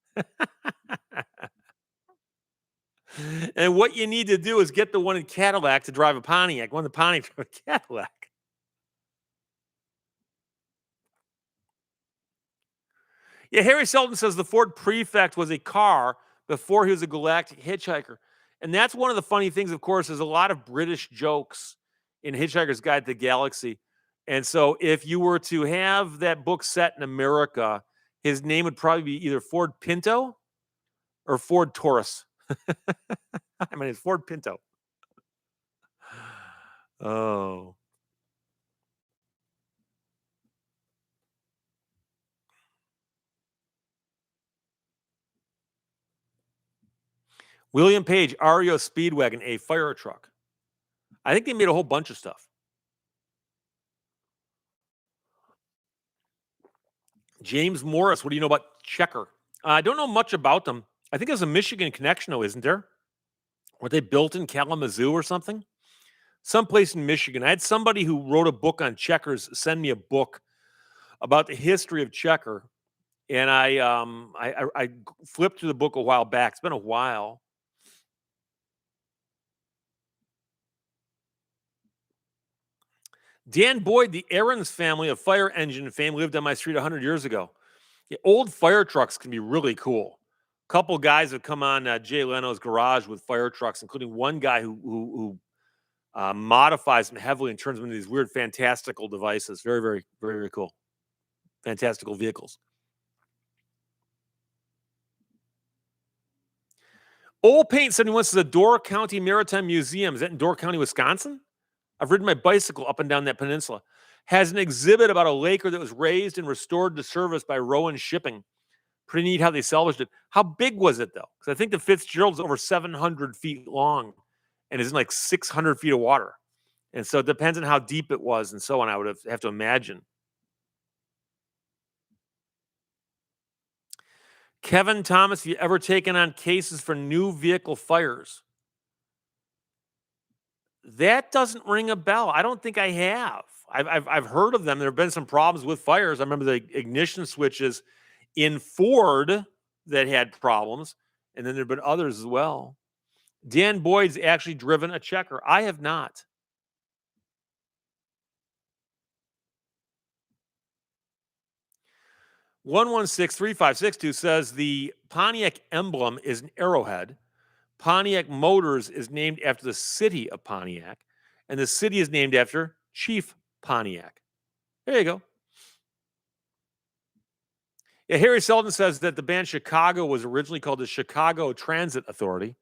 And what you need to do is get the one in Cadillac to drive a Pontiac, one in the Pontiac to drive a Cadillac. Yeah, Harry Selden says the Ford Prefect was a car before he was a galactic hitchhiker. And that's one of the funny things, of course, is a lot of British jokes in Hitchhiker's Guide to the Galaxy. And so if you were to have that book set in America, his name would probably be either Ford Pinto or Ford Taurus. I mean, it's Ford Pinto. Oh. William Page, REO Speedwagon, a fire truck. I think they made a whole bunch of stuff. James Morris, what do you know about Checker? I don't know much about them. I think there's a Michigan connection, though, isn't there? Were they built in Kalamazoo or something? Someplace in Michigan. I had somebody who wrote a book on checkers send me a book about the history of Checker, and I flipped through the book a while back. It's been a while. Dan Boyd, the Aarons family, a fire engine family, lived on my street 100 years ago. Yeah, old fire trucks can be really cool. A couple guys have come on Jay Leno's garage with fire trucks, including one guy who modifies them heavily and turns them into these weird, fantastical devices. Very, very, very, very cool. Fantastical vehicles. Old Paint 71 says the Door County Maritime Museum. Is that in Door County, Wisconsin? I've ridden my bicycle up and down that peninsula. Has an exhibit about a laker that was raised and restored to service by Rowan Shipping. Pretty neat how they salvaged it. How big was it, though? Because I think the Fitzgerald's over 700 feet long and is in like 600 feet of water. And so it depends on how deep it was and so on, I would have to imagine. Kevin Thomas, have you ever taken on cases for new vehicle fires? That doesn't ring a bell. I don't think I have. I've heard of them. There have been some problems with fires. I remember the ignition switches in Ford that had problems, and then there have been others as well. Dan Boyd's actually driven a checker. I have not. One 163 562 says the Pontiac emblem is an arrowhead. Pontiac Motors is named after the city of Pontiac, and the city is named after Chief Pontiac. There you go. Yeah, Harry Selden says that the band Chicago was originally called the Chicago Transit Authority,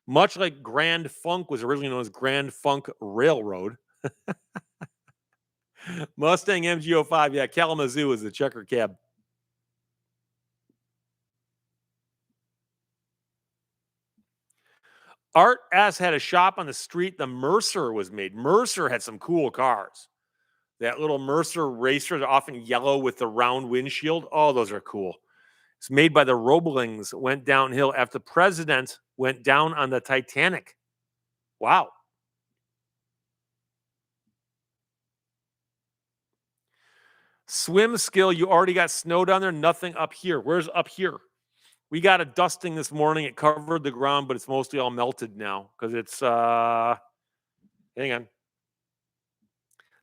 much like Grand Funk was originally known as Grand Funk Railroad. Mustang MG05, yeah, Kalamazoo is the checker cab. Art S had a shop on the street. The Mercer was made. Mercer had some cool cars. That little Mercer racer, often yellow with the round windshield. Oh, those are cool. It's made by the Roeblings. Went downhill after the president went down on the Titanic. Wow. Swim skill. You already got snow down there. Nothing up here. Where's up here? We got a dusting this morning. It covered the ground, but it's mostly all melted now because it's hang on.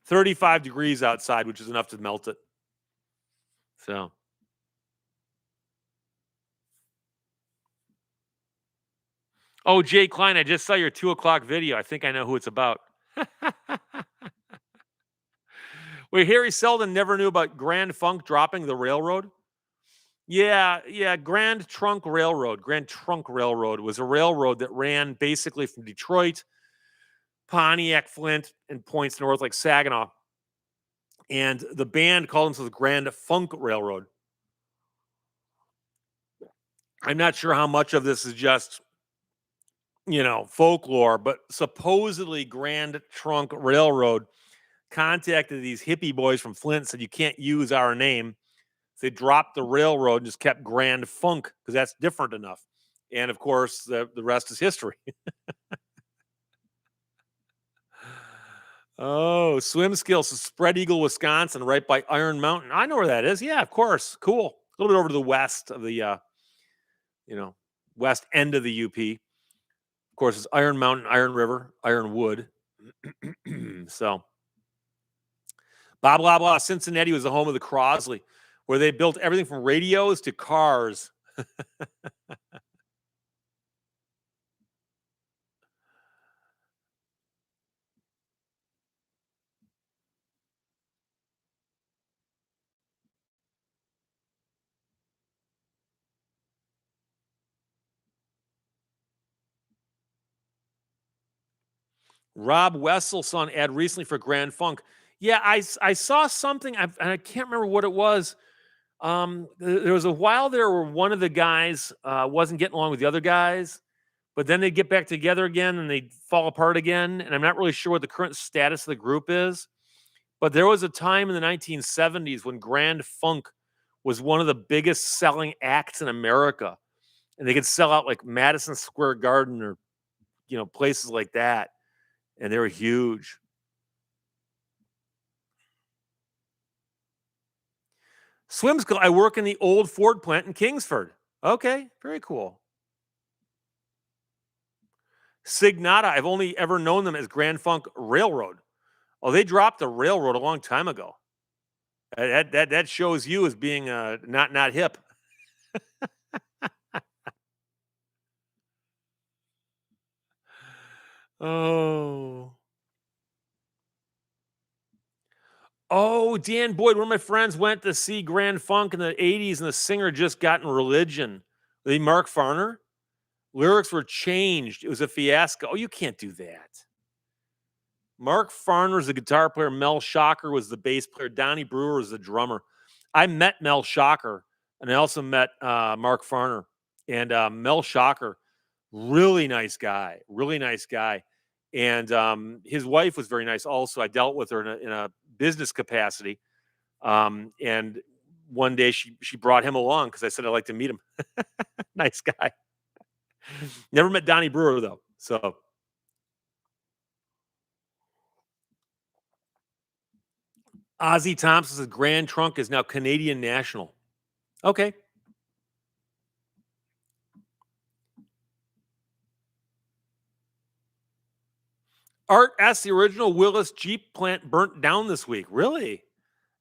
35 degrees outside, which is enough to melt it. So, oh, Jay Klein, I just saw your 2 o'clock video. I think I know who it's about. Wait, Harry Selden never knew about Grand Funk dropping the railroad? Yeah, Grand Trunk Railroad. Grand Trunk Railroad was a railroad that ran basically from Detroit, Pontiac, Flint, and points north like Saginaw. And the band called themselves Grand Funk Railroad. I'm not sure how much of this is just, folklore, but supposedly Grand Trunk Railroad contacted these hippie boys from Flint, said, you can't use our name. So they dropped the railroad and just kept Grand Funk because that's different enough. And of course, the rest is history. Oh, swim skills. So Spread Eagle, Wisconsin, right by Iron Mountain. I know where that is. Yeah, of course. Cool. A little bit over to the west of the, west end of the UP. Of course, it's Iron Mountain, Iron River, Ironwood. So, blah, blah, blah. Cincinnati was the home of the Crosley, where they built everything from radios to cars. Rob Wessel saw an ad recently for Grand Funk. Yeah, I saw something. I can't remember what it was. There was a while there where one of the guys wasn't getting along with the other guys, but then they get back together again and they fall apart again. And I'm not really sure what the current status of the group is. But there was a time in the 1970s when Grand Funk was one of the biggest selling acts in America, and they could sell out like Madison Square Garden or places like that, and they were huge. Swim school. I work in the old Ford plant in Kingsford. Okay, very cool. Signata. I've only ever known them as Grand Funk Railroad. Oh, they dropped the railroad a long time ago. That shows you as being not hip. Oh. Oh, Dan Boyd, one of my friends went to see Grand Funk in the 80s, and the singer had just gotten religion. The Mark Farner. Lyrics were changed. It was a fiasco. Oh, you can't do that. Mark Farner was the guitar player. Mel Shocker was the bass player. Donnie Brewer was the drummer. I met Mel Shocker, and I also met Mark Farner. And Mel Shocker, really nice guy, really nice guy. And his wife was very nice also. I dealt with her in a business capacity. And one day she brought him along because I said I'd like to meet him. Nice guy. Never met Donnie Brewer though. So Ozzy Thompson's Grand Trunk is now Canadian National. Okay. Art S, the original Willis Jeep plant burnt down this week. Really?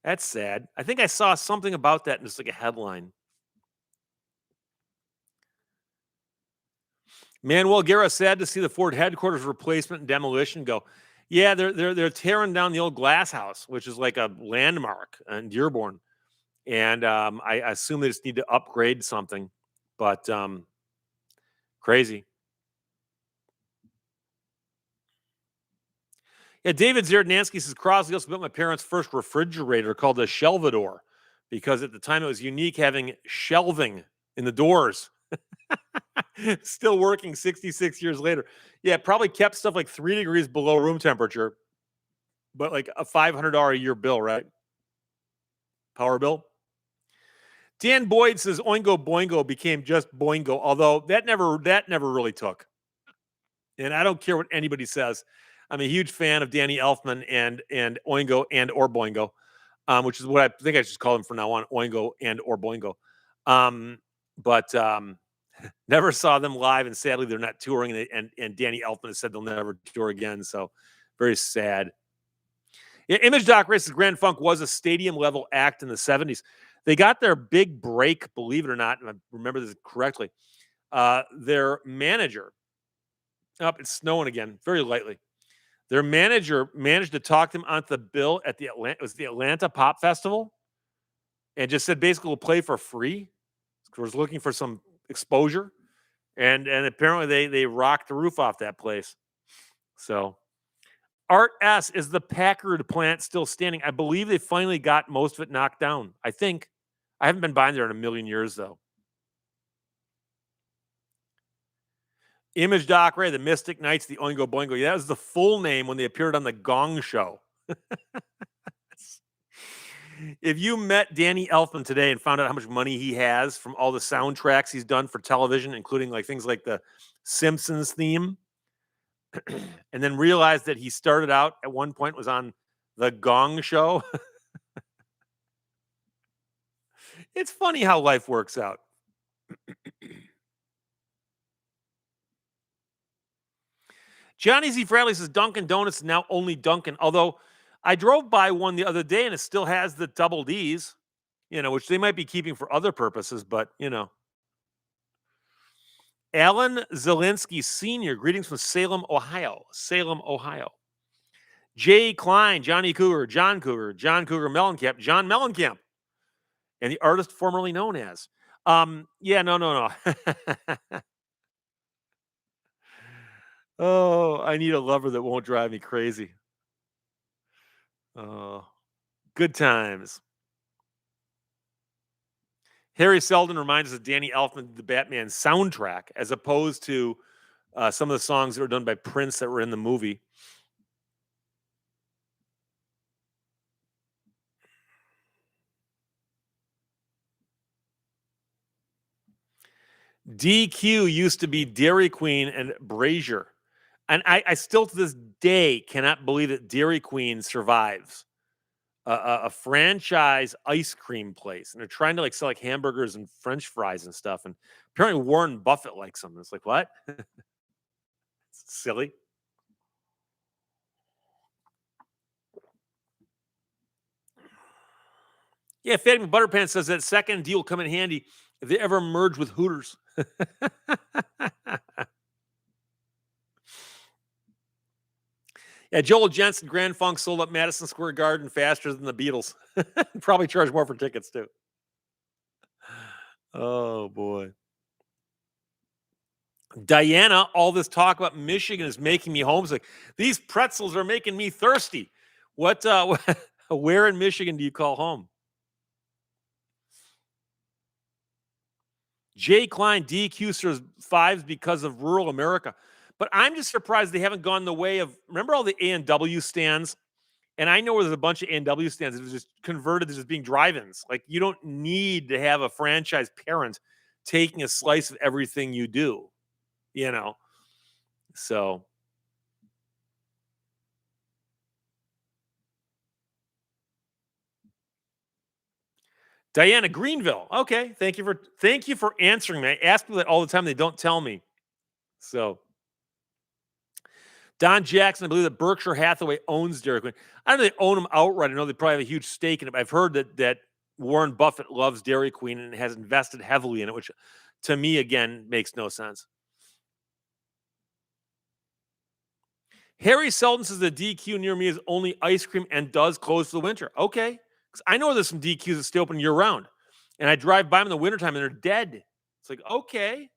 That's sad. I think I saw something about that in just like a headline. Manuel Guerra sad to see the Ford headquarters replacement and demolition go. Yeah, they're tearing down the old glass house, which is like a landmark in Dearborn, and I assume they just need to upgrade something. But crazy. Yeah, David Zerdnansky says Crosley also built my parents' first refrigerator called a Shelvador because at the time it was unique having shelving in the doors. Still working 66 years later. Yeah, probably kept stuff like 3 degrees below room temperature, but like a $500 a year bill, right? Power bill. Dan Boyd says Oingo Boingo became just Boingo, although that never really took. And I don't care what anybody says. I'm a huge fan of Danny Elfman and Oingo and or Boingo, which is what I think I should call him from now on, Oingo and or Boingo. But never saw them live, and sadly they're not touring. And Danny Elfman has said they'll never tour again. So very sad. Yeah, Image Doc Race's Grand Funk was a stadium level act in the 70s. They got their big break, believe it or not, and I remember this correctly. Their manager, it's snowing again, very lightly. Their manager managed to talk them onto the bill at the Atlanta Pop Festival, and just said basically we'll play for free. Was looking for some exposure, and apparently they rocked the roof off that place. So Art S, is the Packard plant still standing? I believe they finally got most of it knocked down. I think. I haven't been by there in a million years though. Image Doc Ray, the Mystic Knights, the Oingo Boingo. Yeah, that was the full name when they appeared on the Gong Show. If you met Danny Elfman today and found out how much money he has from all the soundtracks he's done for television, including like things like the Simpsons theme, and then realized that he started out at one point was on the Gong Show. It's funny how life works out. Johnny Z. Bradley says Dunkin' Donuts is now only Dunkin'. Although I drove by one the other day and it still has the double D's, which they might be keeping for other purposes, but Alan Zelinsky Sr., greetings from Salem, Ohio. Salem, Ohio. Jay Klein, Johnny Cougar, John Cougar, John Cougar Mellencamp, John Mellencamp, and the artist formerly known as. Yeah, no. Oh, I need a lover that won't drive me crazy. Oh, good times. Harry Seldon reminds us of Danny Elfman did the Batman soundtrack, as opposed to some of the songs that were done by Prince that were in the movie. DQ used to be Dairy Queen and Brazier. And I still to this day cannot believe that Dairy Queen survives a franchise ice cream place. And they're trying to like sell like hamburgers and French fries and stuff. And apparently Warren Buffett likes them. It's like, what? It's silly. Yeah, Fatima Butterpants says that second deal will come in handy if they ever merge with Hooters. Yeah, Joel Jensen, Grand Funk sold up Madison Square Garden faster than the Beatles. Probably charge more for tickets too. Oh boy. Diana, all this talk about Michigan is making me homesick. These pretzels are making me thirsty. What where in Michigan do you call home? Jay Klein DQ serves fives because of rural America. But I'm just surprised they haven't gone the way of remember all the A&W stands? And I know where there's a bunch of A&W stands that was just converted to just being drive-ins. Like you don't need to have a franchise parent taking a slice of everything you do, you know. So Diana Greenville. Okay, thank you for answering me. I ask people that all the time. They don't tell me. So Don Jackson, I believe that Berkshire Hathaway owns Dairy Queen. I don't know if they own them outright. I know they probably have a huge stake in it. But I've heard that Warren Buffett loves Dairy Queen and has invested heavily in it, which to me again makes no sense. Harry Seldon says the DQ near me is only ice cream and does close for the winter. Okay. Because I know there's some DQs that stay open year round. And I drive by them in the wintertime and they're dead. It's like, okay.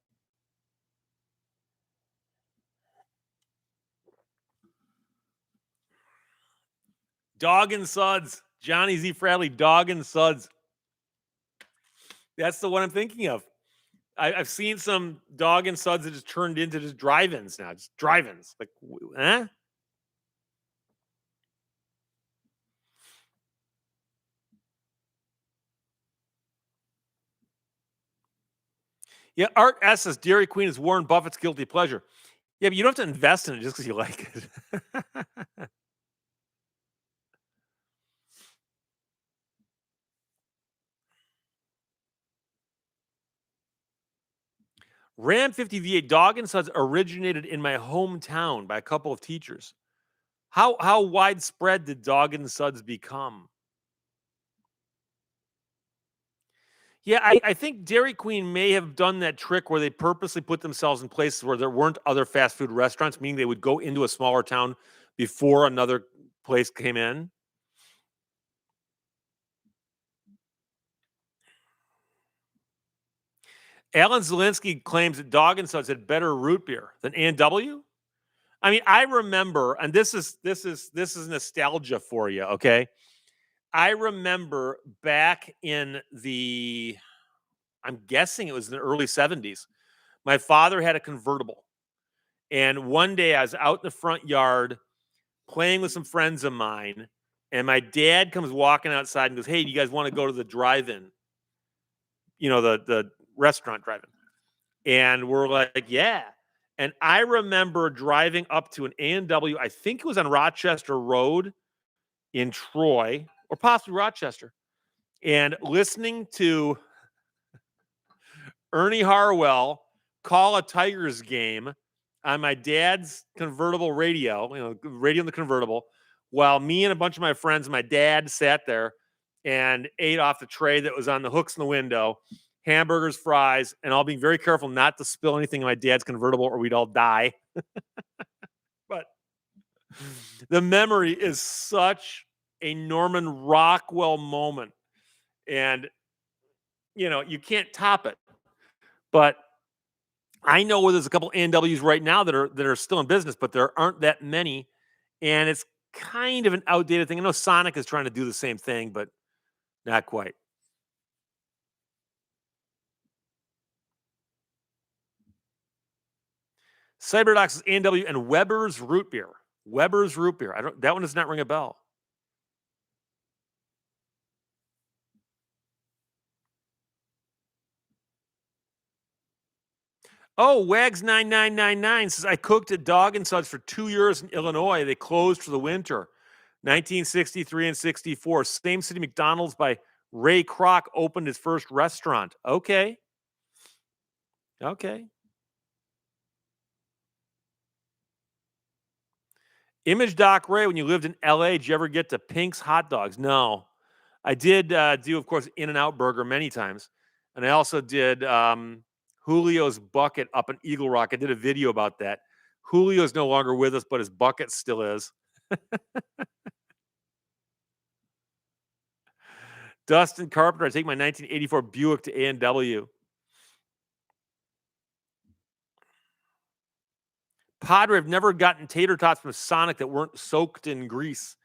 Dog and Suds. Johnny Z. Bradley, Dog and Suds. That's the one I'm thinking of. I've seen some Dog and Suds that just turned into just drive-ins now. Just drive-ins. Like, eh? Yeah, Art S says Dairy Queen is Warren Buffett's guilty pleasure. Yeah, but you don't have to invest in it just because you like it. Ram 50 V8 Dog and Suds originated in my hometown by a couple of teachers. How widespread did Dog and Suds become? Yeah, I think Dairy Queen may have done that trick where they purposely put themselves in places where there weren't other fast food restaurants, meaning they would go into a smaller town before another place came in. Alan Zelinsky claims that Dog and Suds had better root beer than A&W. I mean, I remember, and this is nostalgia for you, okay? I remember back in the, I'm guessing it was in the early 70s. My father had a convertible. And one day I was out in the front yard playing with some friends of mine. And my dad comes walking outside and goes, "Hey, do you guys want to go to the drive-in? The restaurant drive-in." And we're like, "Yeah." And I remember driving up to an A&W, I think it was on Rochester Road in Troy, or possibly Rochester, and listening to Ernie Harwell call a Tigers game on my dad's convertible radio, radio in the convertible, while me and a bunch of my friends, my dad sat there and ate off the tray that was on the hooks in the window, hamburgers, fries, and all being very careful not to spill anything in my dad's convertible or we'd all die. But the memory is such a Norman Rockwell moment. And, you can't top it. But I know where there's a couple A&Ws right now that are still in business, but there aren't that many, and it's kind of an outdated thing. I know Sonic is trying to do the same thing, but not quite. Cyberdox is A&W and Weber's Root Beer. Weber's Root Beer. I don't. That one does not ring a bell. Oh, Wags9999 says I cooked at Dog and Suds for 2 years in Illinois. They closed for the winter. 1963 and 64. Same city McDonald's by Ray Kroc opened his first restaurant. Okay. Okay. Image Doc Ray, when you lived in LA, did you ever get to Pink's Hot Dogs? No. I did do, of course, In and Out Burger many times. And I also did Julio's Bucket up in Eagle Rock. I did a video about that. Julio's no longer with us, but his bucket still is. Dustin Carpenter, I take my 1984 Buick to A&W. Padre, I've never gotten tater tots from Sonic that weren't soaked in grease.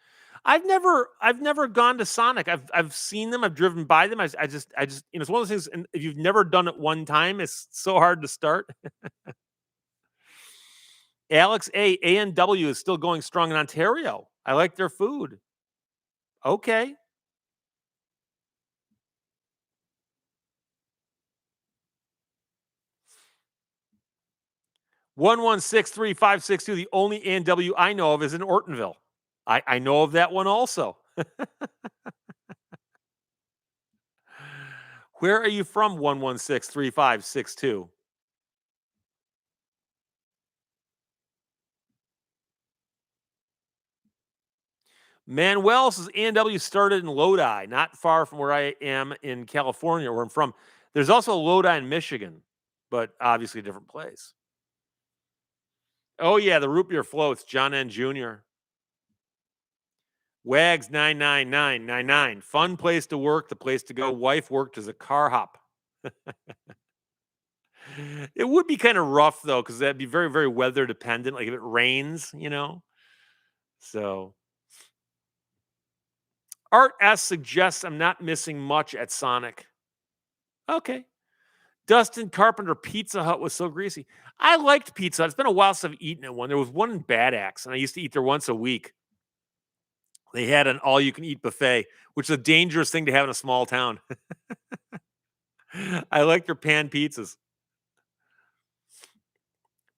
I've never gone to Sonic. I've seen them. I've driven by them. I just it's one of those things. And if you've never done it one time, it's so hard to start. Alex A&W is still going strong in Ontario. I like their food. Okay. 1163562. The only A&W I know of is in Ortonville. I know of that one also. Where are you from, 1163562? Manuel says A&W started in Lodi, not far from where I am in California, where I'm from. There's also Lodi in Michigan, but obviously a different place. Oh, yeah, the root beer floats, John N. Jr. Wags 99999. Fun place to work, the place to go. Wife worked as a car hop. It would be kind of rough though, because that'd be very, very weather dependent. Like if it rains. So Art S suggests I'm not missing much at Sonic. Okay. Dustin Carpenter Pizza Hut was so greasy. I liked Pizza Hut. It's been a while since I've eaten at one. There was one in Bad Axe, and I used to eat there once a week. They had an all-you-can-eat buffet, which is a dangerous thing to have in a small town. I like their pan pizzas.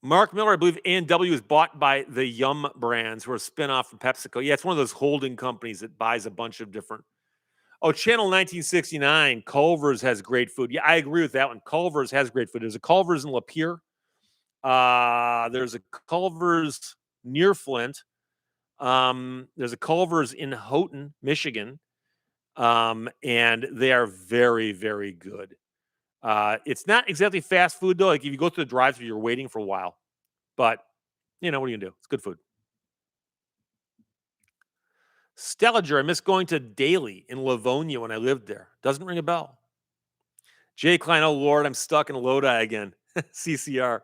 Mark Miller, I believe A&W is bought by the Yum Brands, who are a spinoff from PepsiCo. Yeah, it's one of those holding companies that buys a bunch of different. Oh, Channel 1969, Culver's has great food. Yeah, I agree with that one. Culver's has great food. There's a Culver's in Lapeer. There's a Culver's near Flint. There's a Culver's in Houghton, Michigan. And they are very, very good. It's not exactly fast food though. Like if you go through the drive-thru, you're waiting for a while. But what are you gonna do? It's good food. Stelliger, I miss going to Daly in Livonia when I lived there. Doesn't ring a bell. Jay Klein, oh Lord, I'm stuck in Lodi again. CCR.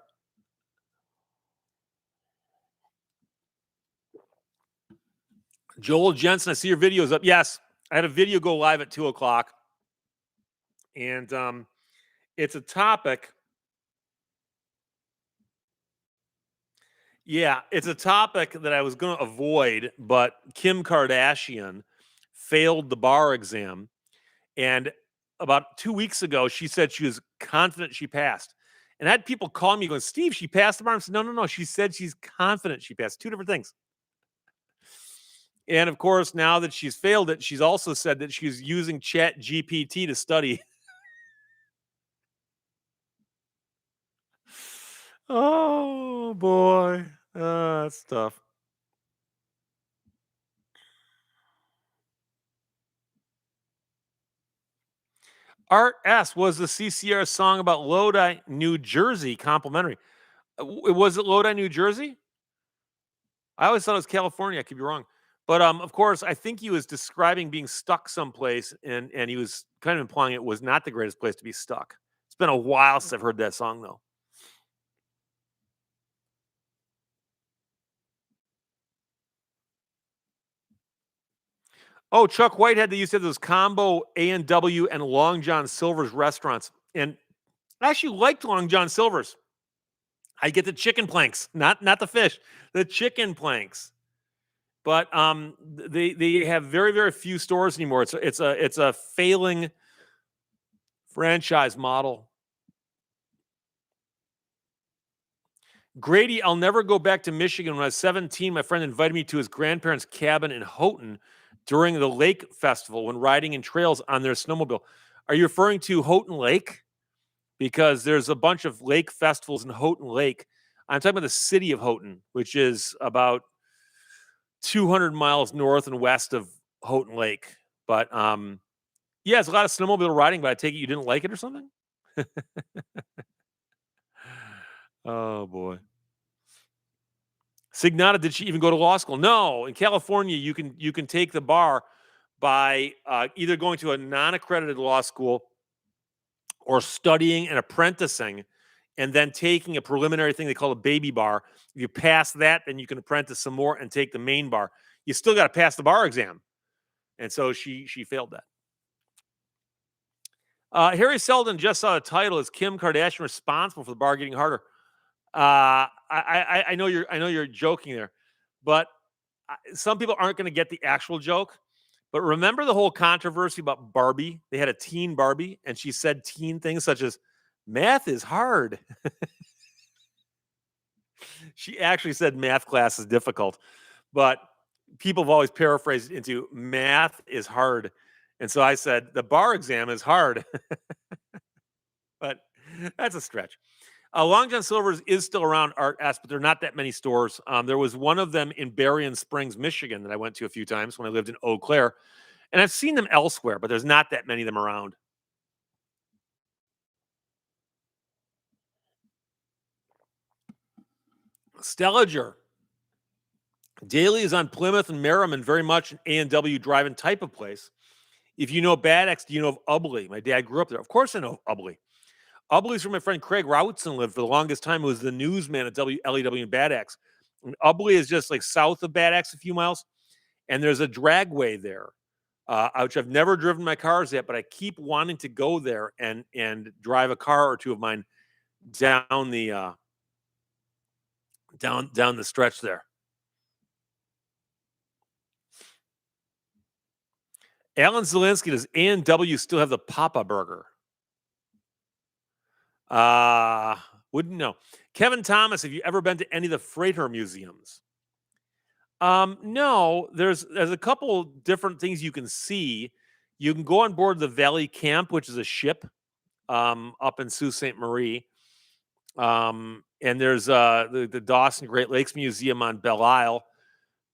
Joel Jensen, I see your videos up. Yes, I had a video go live at 2:00, and it's a topic. Yeah, it's a topic that I was going to avoid, but Kim Kardashian failed the bar exam, and about 2 weeks ago, she said she was confident she passed. And I had people calling me going, Steve, she passed the bar. I said, no, no, no. She said she's confident she passed. Two different things. And of course, now that she's failed it, she's also said that she's using Chat GPT to study. Oh boy. That's tough. Art S was the CCR song about Lodi, New Jersey complimentary. Was it Lodi, New Jersey? I always thought it was California. I could be wrong. But of course, I think he was describing being stuck someplace, and he was kind of implying it was not the greatest place to be stuck. It's been a while since I've heard that song, though. Oh, Chuck Whitehead, they used to have those combo A&W and Long John Silver's restaurants. And I actually liked Long John Silver's. I get the chicken planks, not the fish, the chicken planks. But they have very very few stores anymore. It's a failing franchise model. Grady, I'll never go back to Michigan. When I was 17, my friend invited me to his grandparents' cabin in Houghton during the lake festival when riding in trails on their snowmobile. Are you referring to Houghton Lake? Because there's a bunch of lake festivals in Houghton Lake. I'm talking about the city of Houghton, which is about 200 miles north and west of Houghton Lake. But yeah, it's a lot of snowmobile riding, but I take it you didn't like it or something? Oh boy. Signata, did she even go to law school? No. In California, you can take the bar by either going to a non-accredited law school or studying and apprenticing, and then taking a preliminary thing they call a baby bar. If you pass that, then you can apprentice some more and take the main bar. You still got to pass the bar exam, and so she failed that. Harry Seldon just saw the title. Is Kim Kardashian responsible for the bar getting harder? I know you're joking there, but some people aren't going to get the actual joke. But remember the whole controversy about Barbie? They had a teen Barbie, and she said teen things such as "math is hard." She actually said math class is difficult, but people have always paraphrased it into math is hard. And so I said the bar exam is hard, but that's a stretch. Long John Silver's is still around, Art S, but there are not that many stores. There was one of them in Berrien Springs, Michigan, that I went to a few times when I lived in Eau Claire, and I've seen them elsewhere, but there's not that many of them around. Stelliger. Daly is on Plymouth and Merriman, very much an A&W driving type of place. If you know Bad X, do you know of Ubley? My dad grew up there. Of course I know Ubley. Ubley's where my friend Craig Routson lived for the longest time, who was the newsman at LEW and Bad X. And Ubley is just like south of Bad X a few miles. And there's a dragway there, which I've never driven my cars yet, but I keep wanting to go there and drive a car or two of mine down the down the stretch there. Alan Zielinski, does A&W still have the Papa Burger? Wouldn't know. Kevin Thomas, have you ever been to any of the freighter museums? No, there's a couple different things you can see. You can go on board the Valley Camp, which is a ship up in Sault Ste. Marie. And there's the Dawson Great Lakes Museum on Belle Isle.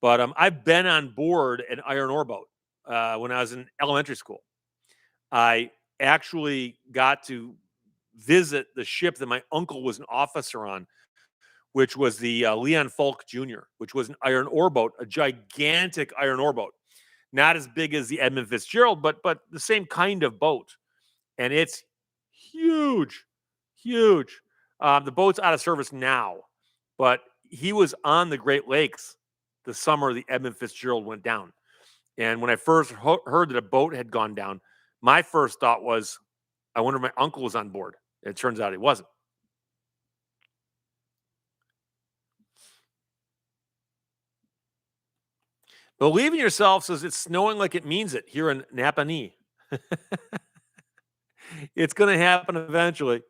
But I've been on board an iron ore boat when I was in elementary school. I actually got to visit the ship that my uncle was an officer on, which was the Leon Falk Jr., which was an iron ore boat, a gigantic iron ore boat, not as big as the Edmund Fitzgerald, but the same kind of boat, and it's huge, huge. The boat's out of service now, but he was on the Great Lakes the summer the Edmund Fitzgerald went down. And when I first heard that a boat had gone down, my first thought was, I wonder if my uncle was on board. It turns out he wasn't. Believe in yourself says it's snowing like it means it here in Napanee. It's going to happen eventually.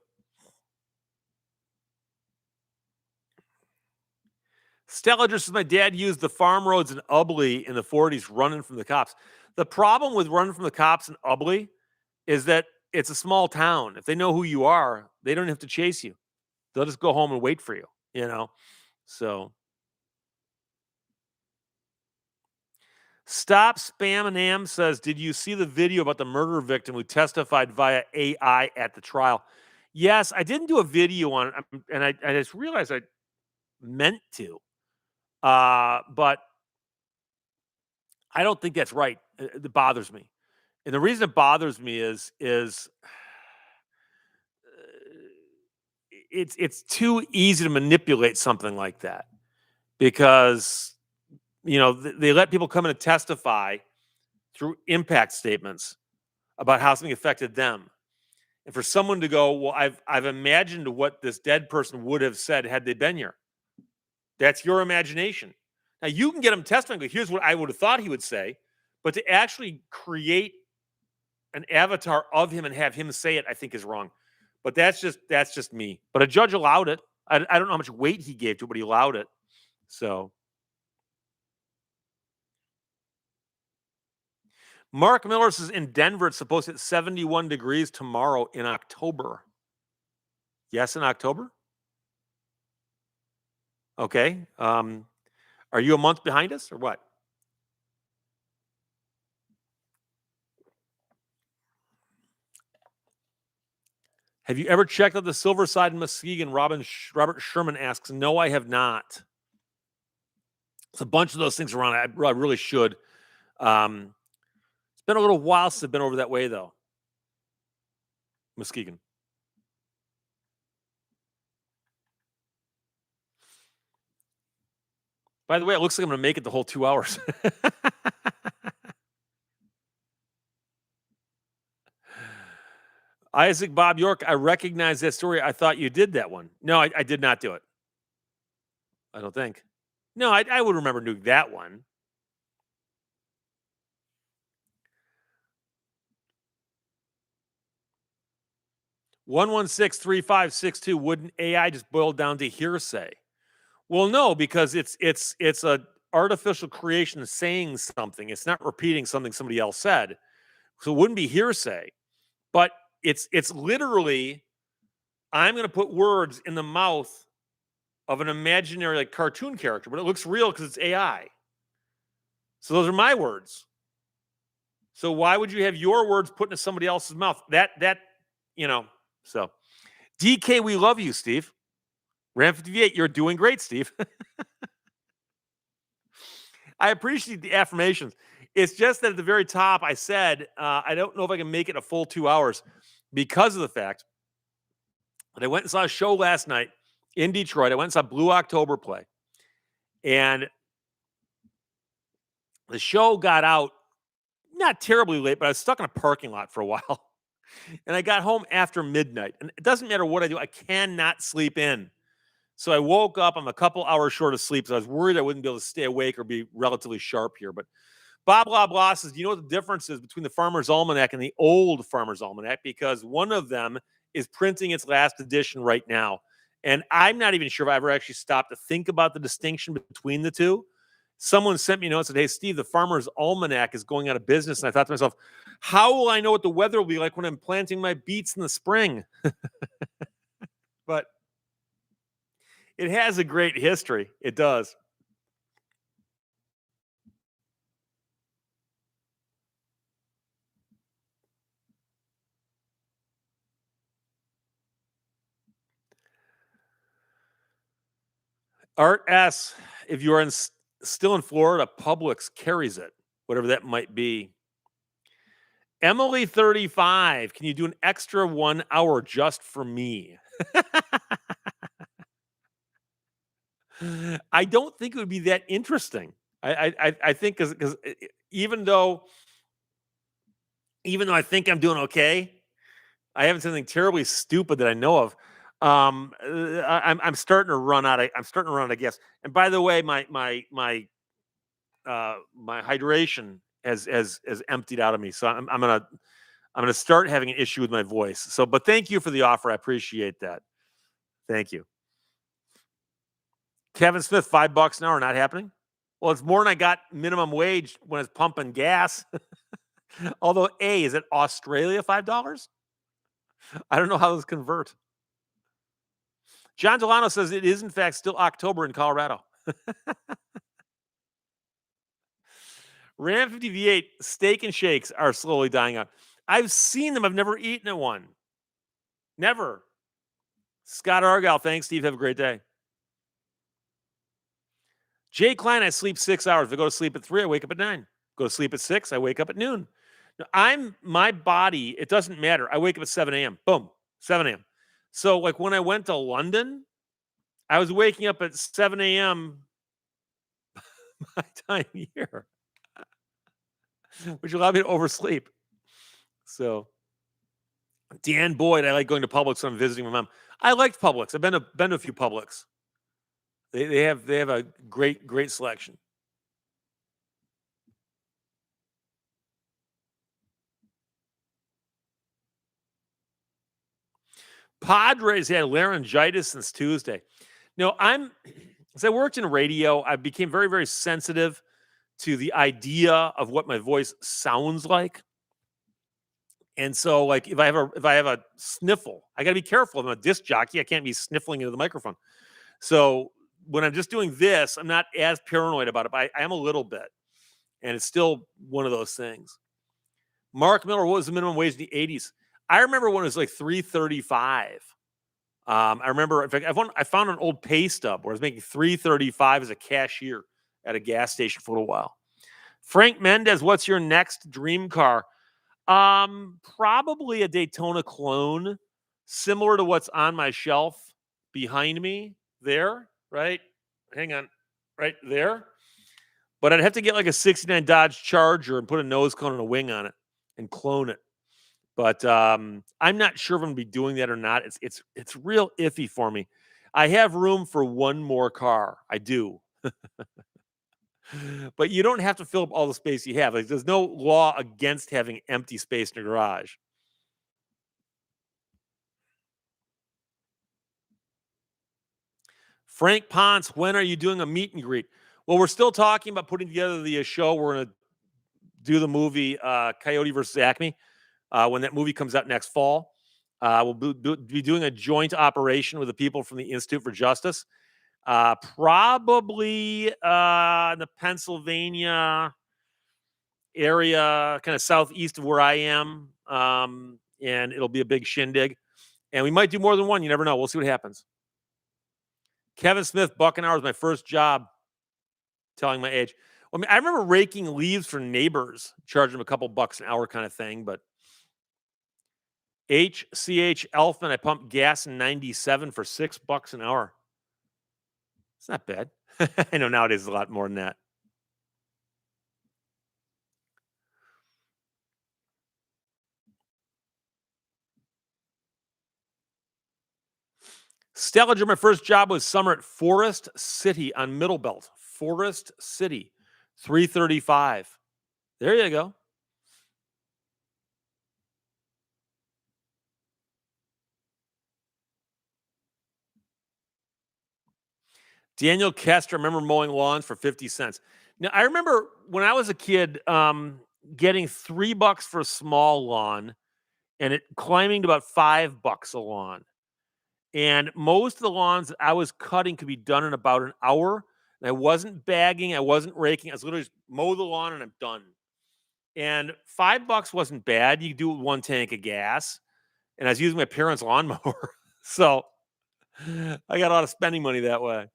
Stella just says my dad used the farm roads in Ubley in the 40s running from the cops. The problem with running from the cops in Ubley is that it's a small town. If they know who you are, they don't have to chase you. They'll just go home and wait for you, you know? So Stop Spam and Am says, did you see the video about the murder victim who testified via AI at the trial? Yes, I didn't do a video on it, and I just realized I meant to. But I don't think that's right. It bothers me. And the reason it bothers me is it's too easy to manipulate something like that because they let people come in and testify, through impact statements about how something affected them. And for someone to go, well, I've imagined what this dead person would have said had they been here. That's your imagination. Now you can get him testifying. Go, here's what I would have thought he would say, but to actually create an avatar of him and have him say it, I think is wrong. But that's just me. But a judge allowed it. I don't know how much weight he gave to it, but he allowed it. So Mark Miller says in Denver, it's supposed to hit 71 degrees tomorrow in October. Yes, in October? Okay. Are you a month behind us or what? Have you ever checked out the Silver Side in Muskegon? Robert Sherman asks. No, I have not. It's a bunch of those things around. I really should. It's been a little while since I've been over that way, though. Muskegon. By the way, it looks like I'm going to make it the whole 2 hours. Isaac Bob York, I recognize that story. I thought you did that one. No, I did not do it. I don't think. No, I would remember doing that one. (1163562) wouldn't AI just boil down to hearsay? Well, no, because it's a artificial creation saying something. It's not repeating something somebody else said. So it wouldn't be hearsay. But it's literally, I'm going to put words in the mouth of an imaginary like cartoon character, but it looks real because it's AI. So those are my words. So why would you have your words put into somebody else's mouth? That so DK, we love you, Steve. Ram 58, you're doing great, Steve. I appreciate the affirmations. It's just that at the very top, I said, I don't know if I can make it a full 2 hours because of the fact that I went and saw a show last night in Detroit. I went and saw Blue October play. And the show got out not terribly late, but I was stuck in a parking lot for a while. And I got home after midnight. And it doesn't matter what I do, I cannot sleep in. So I woke up. I'm a couple hours short of sleep. So I was worried I wouldn't be able to stay awake or be relatively sharp here. But Bob Blah Blah says, do you know what the difference is between the Farmer's Almanac and the old Farmer's Almanac? Because one of them is printing its last edition right now. And I'm not even sure if I ever actually stopped to think about the distinction between the two. Someone sent me a note and said, hey, Steve, the Farmer's Almanac is going out of business. And I thought to myself, how will I know what the weather will be like when I'm planting my beets in the spring? But it has a great history. It does. Art S, if you are still in Florida, Publix carries it, whatever that might be. Emily 35, can you do an extra 1 hour just for me? I don't think it would be that interesting. I think because even though I think I'm doing okay, I haven't said anything terribly stupid that I know of. I'm starting to run out. I'm starting to run out of gas. And by the way, my hydration has emptied out of me. So I'm gonna start having an issue with my voice. So, but thank you for the offer. I appreciate that. Thank you. Kevin Smith, $5 an hour, not happening. Well, it's more than I got minimum wage when it's pumping gas. Although, is it Australia $5? I don't know how those convert. John Delano says it is in fact still October in Colorado. Ram 50 V8 steak and shakes are slowly dying out. I've seen them. I've never eaten at one. Never. Scott Argyle, thanks, Steve. Have a great day. Jay Klein, I sleep 6 hours. If I go to sleep at 3, I wake up at 9. Go to sleep at 6, I wake up at noon. Now, my body, it doesn't matter. I wake up at 7 a.m. Boom, 7 a.m. So, like when I went to London, I was waking up at 7 a.m. my time here. which allowed me to oversleep. So Dan Boyd, I like going to Publix when I'm visiting my mom. I liked Publix. I've been to a few Publix. They have a great selection. Padres had laryngitis since Tuesday. No, as I worked in radio, I became very sensitive to the idea of what my voice sounds like. And so, like, if I have a sniffle, I got to be careful. I'm a disc jockey. I can't be sniffling into the microphone. So when I'm just doing this, I'm not as paranoid about it. But I am a little bit, and it's still one of those things. Mark Miller, what was the minimum wage in the '80s? I remember when it was like 3.35. I remember, in fact, I found an old pay stub where I was making 3.35 as a cashier at a gas station for a while. Frank Mendez, what's your next dream car? Probably a Daytona clone, similar to what's on my shelf behind me there, right? Hang on, right there. But I'd have to get like a '69 Dodge Charger and put a nose cone and a wing on it and clone it. But I'm not sure if I'm gonna be doing that or not. It's real iffy for me. I have room for one more car. I do. But you don't have to fill up all the space you have. Like, there's no law against having empty space in a garage. Frank Ponce, when are you doing a meet and greet? Well, we're still talking about putting together the show. We're going to do the movie Coyote versus Acme when that movie comes out next fall. We'll be doing a joint operation with the people from the Institute for Justice. Probably in the Pennsylvania area, kind of southeast of where I am. And it'll be a big shindig. And we might do more than one. You never know. We'll see what happens. Kevin Smith, buck an hour was my first job. Telling my age. Well, I mean, I remember raking leaves for neighbors, charging them a couple bucks an hour kind of thing. But HCH Elfman, I pumped gas in '97 for $6 an hour. It's not bad. I know nowadays it's a lot more than that. Stellinger, my first job was summer at Forest City on Middle Belt. Forest City, 335. There you go. Daniel Kester, remember mowing lawns for 50 cents. Now, I remember when I was a kid getting $3 for a small lawn and it climbing to about $5 a lawn. And most of the lawns that I was cutting could be done in about an hour. And I wasn't bagging, I wasn't raking. I was literally just mow the lawn and I'm done. And $5 wasn't bad. You could do it with one tank of gas. And I was using my parents' lawnmower. So I got a lot of spending money that way.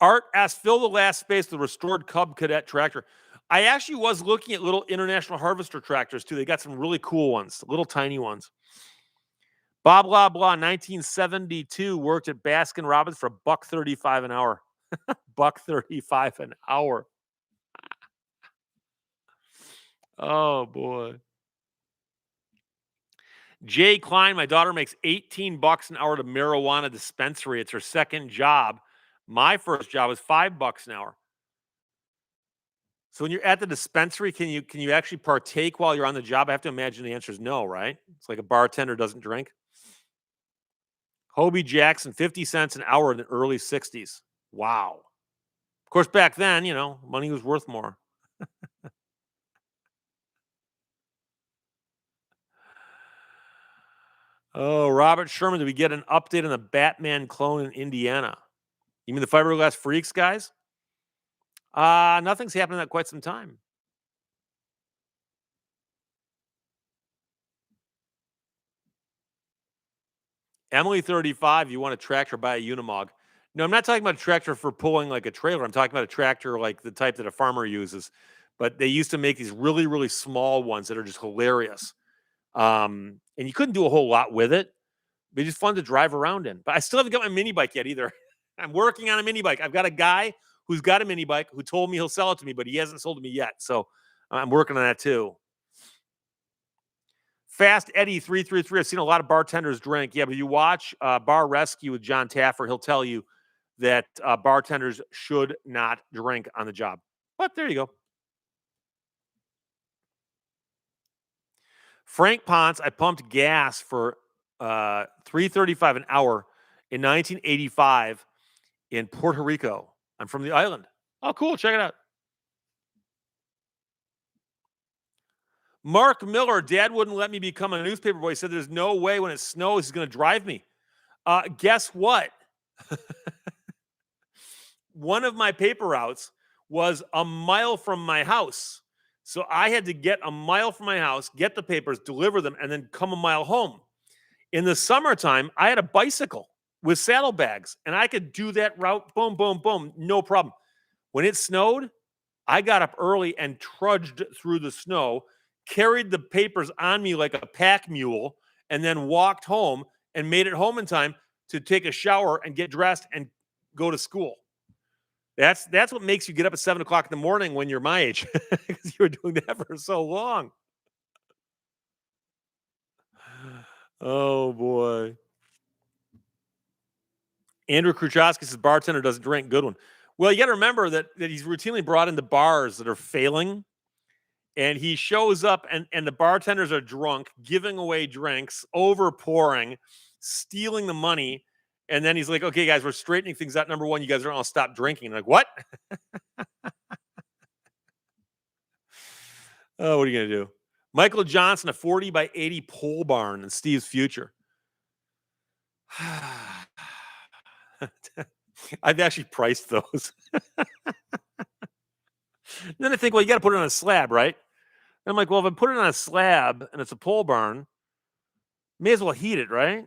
Art asked, fill the last space with the restored Cub Cadet tractor. I actually was looking at little International Harvester tractors too. They got some really cool ones, little tiny ones. Bob blah blah 1972 worked at Baskin Robbins for $1.35 an hour. $1.35 an hour. Oh boy. Jay Klein, my daughter makes $18 an hour at a marijuana dispensary. It's her second job. My first job was $5 an hour. So when you're at the dispensary, can you actually partake while you're on the job? I have to imagine the answer is no, right? It's like a bartender doesn't drink. Hobie Jackson, 50 cents an hour in the early 60s. Wow. Of course, back then, money was worth more. Oh, Robert Sherman, did we get an update on the Batman clone in Indiana? You mean the fiberglass freaks, guys? Nothing's happened in that quite some time. Emily 35, you want a tractor, buy a Unimog. No, I'm not talking about a tractor for pulling like a trailer. I'm talking about a tractor like the type that a farmer uses. But they used to make these really small ones that are just hilarious. And you couldn't do a whole lot with it. But it's just fun to drive around in. But I still haven't got my mini bike yet either. I'm working on a mini bike. I've got a guy who's got a mini bike who told me he'll sell it to me, but he hasn't sold it to me yet. So I'm working on that too. Fast Eddie 333. I've seen a lot of bartenders drink. Yeah, but you watch Bar Rescue with John Taffer, he'll tell you that bartenders should not drink on the job. But there you go. Frank Ponce, I pumped gas for $3.35 an hour in 1985 in Puerto Rico. I'm from the island. Oh, cool. Check it out. Mark Miller, Dad wouldn't let me become a newspaper boy. He said there's no way when it snows he's going to drive me. Guess what? One of my paper routes was a mile from my house. So I had to get a mile from my house, get the papers, deliver them, and then come a mile home. In the summertime, I had a bicycle with saddlebags, and I could do that route, boom, boom, boom, no problem. When it snowed, I got up early and trudged through the snow, carried the papers on me like a pack mule, and then walked home and made it home in time to take a shower and get dressed and go to school. That's what makes you get up at 7 o'clock in the morning when you're my age, because you were doing that for so long. Oh boy. Andrew Kruchowski says bartender doesn't drink. Good one. Well, you got to remember that he's routinely brought into bars that are failing, and he shows up and the bartenders are drunk, giving away drinks, over pouring, stealing the money. And then he's like, okay, guys, we're straightening things out. Number one, you guys are all stop drinking. And like, what? Oh, what are you going to do? Michael Johnson, a 40 by 80 pole barn in Steve's future. I've actually priced those. Then I think, well, you got to put it on a slab, right? And I'm like, well, if I put it on a slab and it's a pole barn, may as well heat it, right? And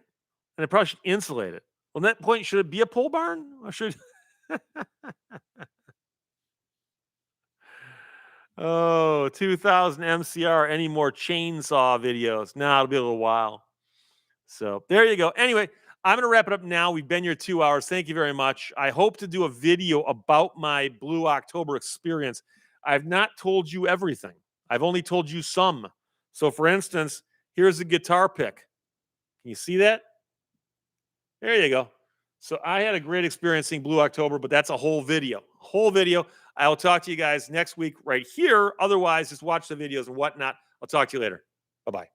I probably should insulate it. Well, at that point, should it be a pole barn? Or should Oh, 2000 MCR, any more chainsaw videos? No, it'll be a little while. So there you go. Anyway, I'm going to wrap it up now. We've been here 2 hours. Thank you very much. I hope to do a video about my Blue October experience. I've not told you everything. I've only told you some. So for instance, here's a guitar pick. Can you see that? There you go. So I had a great experience seeing Blue October, but that's a whole video. I will talk to you guys next week right here. Otherwise, just watch the videos and whatnot. I'll talk to you later. Bye-bye.